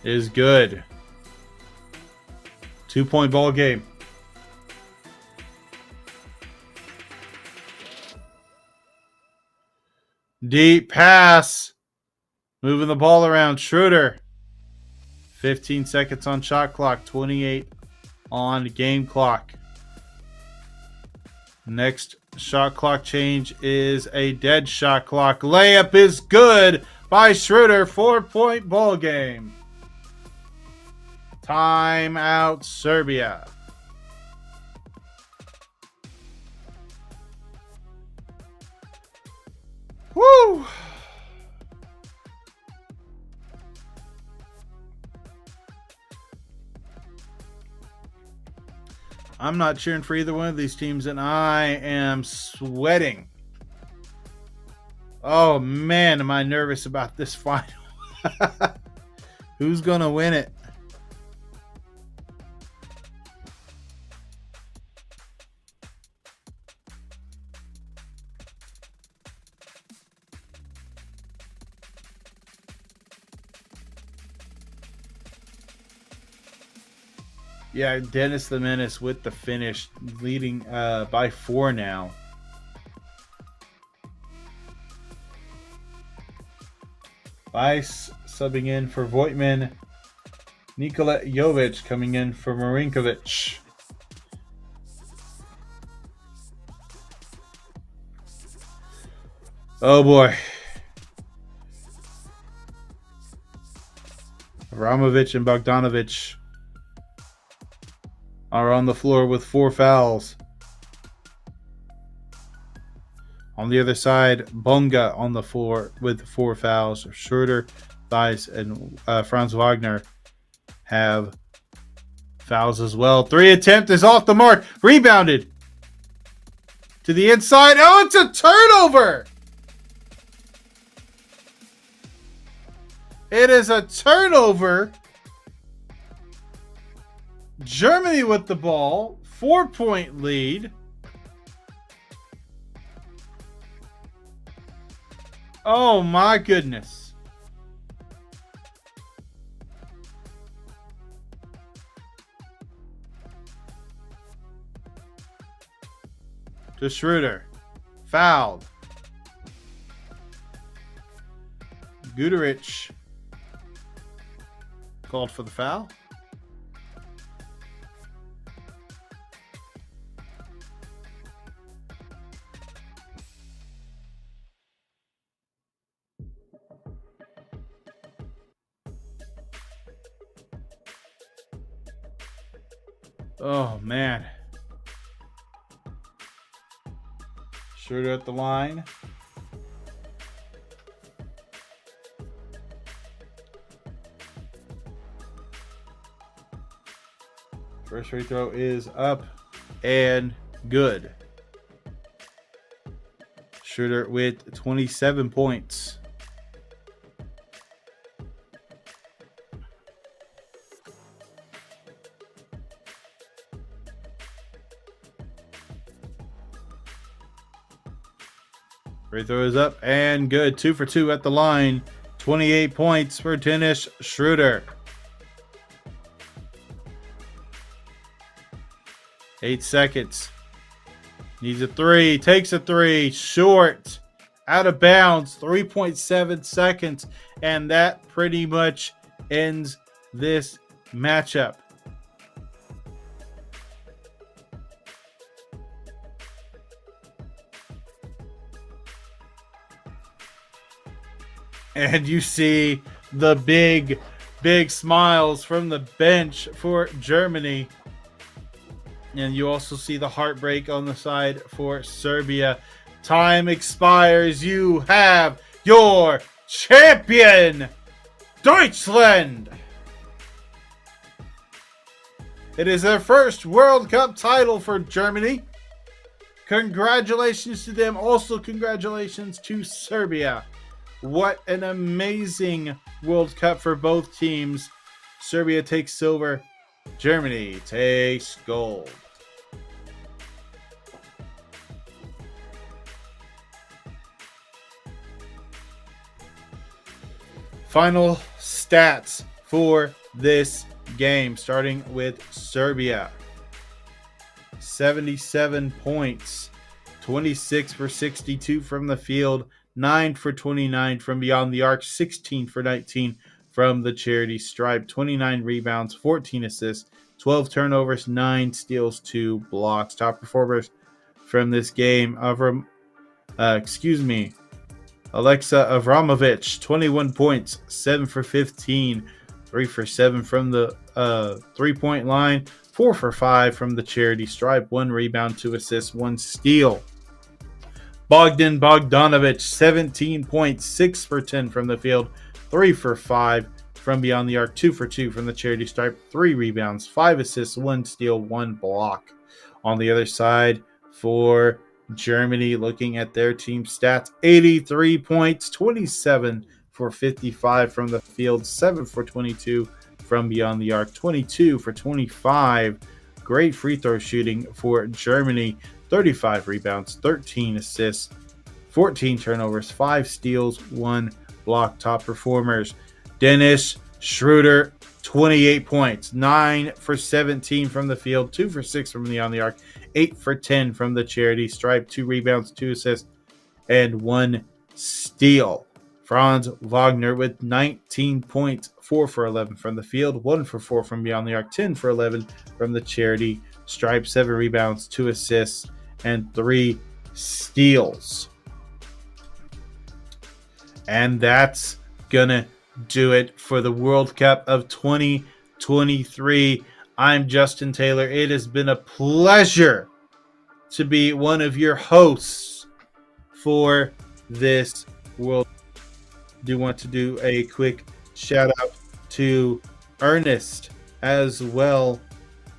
Is good. 2-point ball game. Deep pass. Moving the ball around. Schroeder. 15 seconds on shot clock. 28 on game clock. Next shot clock change is a dead shot clock. Layup is good by Schroeder. 4-point ball game. Timeout, Serbia. Woo! I'm not cheering for either one of these teams, and I am sweating. Oh, man, am I nervous about this final. Who's going to win it? Yeah, Dennis the Menace with the finish, leading by 4 now. Weiss subbing in for Voigtman. Nikola Jovic coming in for Marinkovic. Oh boy. Avramovic and Bogdanovic are on the floor with 4 fouls. On the other side, Bonga on the floor with 4 fouls. Schroeder, Weiss, and Franz Wagner have fouls as well. 3 attempt is off the mark. Rebounded to the inside. Oh, it's a turnover. It is a turnover. Germany with the ball. 4-point lead. Oh my goodness. To Schroeder. Fouled. Guduric called for the foul. Oh, man. Schroeder at the line. First free throw is up and good. Schroeder with 27 points. Free throw is up and good. 2 for 2 at the line. 28 points for Dennis Schroeder. 8 seconds. Needs a three. Takes a three. Short. Out of bounds. 3.7 seconds. And that pretty much ends this matchup. And you see the big smiles from the bench for Germany. And you also see the heartbreak on the side for Serbia. Time expires. You have your champion, Deutschland. It is their first World Cup title for Germany. Congratulations to them. Also, congratulations to Serbia. What an amazing World Cup for both teams. Serbia takes silver. Germany takes gold. Final stats for this game, starting with Serbia. 77 points, 26 for 62 from the field, 9 for 29 from beyond the arc, 16 for 19 from the charity stripe, 29 rebounds, 14 assists, 12 turnovers, 9 steals, 2 blocks. Top performers from this game, Alexa Avramovic, 21 points, 7 for 15, 3 for 7 from the 3-point line, 4 for 5 from the charity stripe, 1 rebound, 2 assists, 1 steal. Bogdan Bogdanovic, 17 points, 6 for 10 from the field, 3 for 5 from beyond the arc, 2 for 2 from the charity stripe, 3 rebounds, 5 assists, 1 steal, 1 block. On the other side for Germany, looking at their team stats, 83 points, 27 for 55 from the field, 7 for 22 from beyond the arc, 22 for 25. Great free throw shooting for Germany, 35 rebounds, 13 assists, 14 turnovers, 5 steals, 1 block. Top performers, Dennis Schroeder, 28 points, 9 for 17 from the field, 2 for 6 from beyond the arc, 8 for 10 from the charity stripe, 2 rebounds, 2 assists, and 1 steal. Franz Wagner with 19 points, 4 for 11 from the field, 1 for 4 from beyond the arc, 10 for 11 from the charity stripe, 7 rebounds, 2 assists, and 3 steals. And that's gonna do it for the World Cup of 2023. I'm Justin Taylor. It has been a pleasure to be one of your hosts for this World Cup. Do want to do a quick shout out to Ernest as well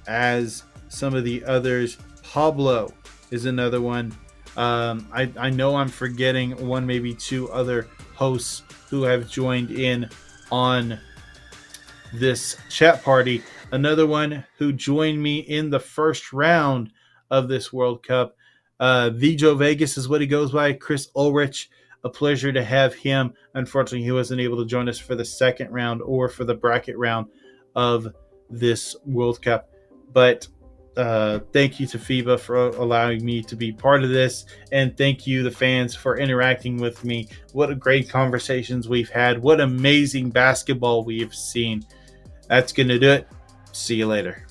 as some of the others. Pablo is another one. I know I'm forgetting one, maybe two other hosts who have joined in on this chat party. Another one who joined me in the first round of this World Cup. Vijo Vegas is what he goes by. Chris Ulrich, a pleasure to have him. Unfortunately, he wasn't able to join us for the second round or for the bracket round of this World Cup. But thank you to FIBA for allowing me to be part of this. And thank you, the fans, for interacting with me. What a great conversations we've had. What amazing basketball we have seen. That's going to do it. See you later.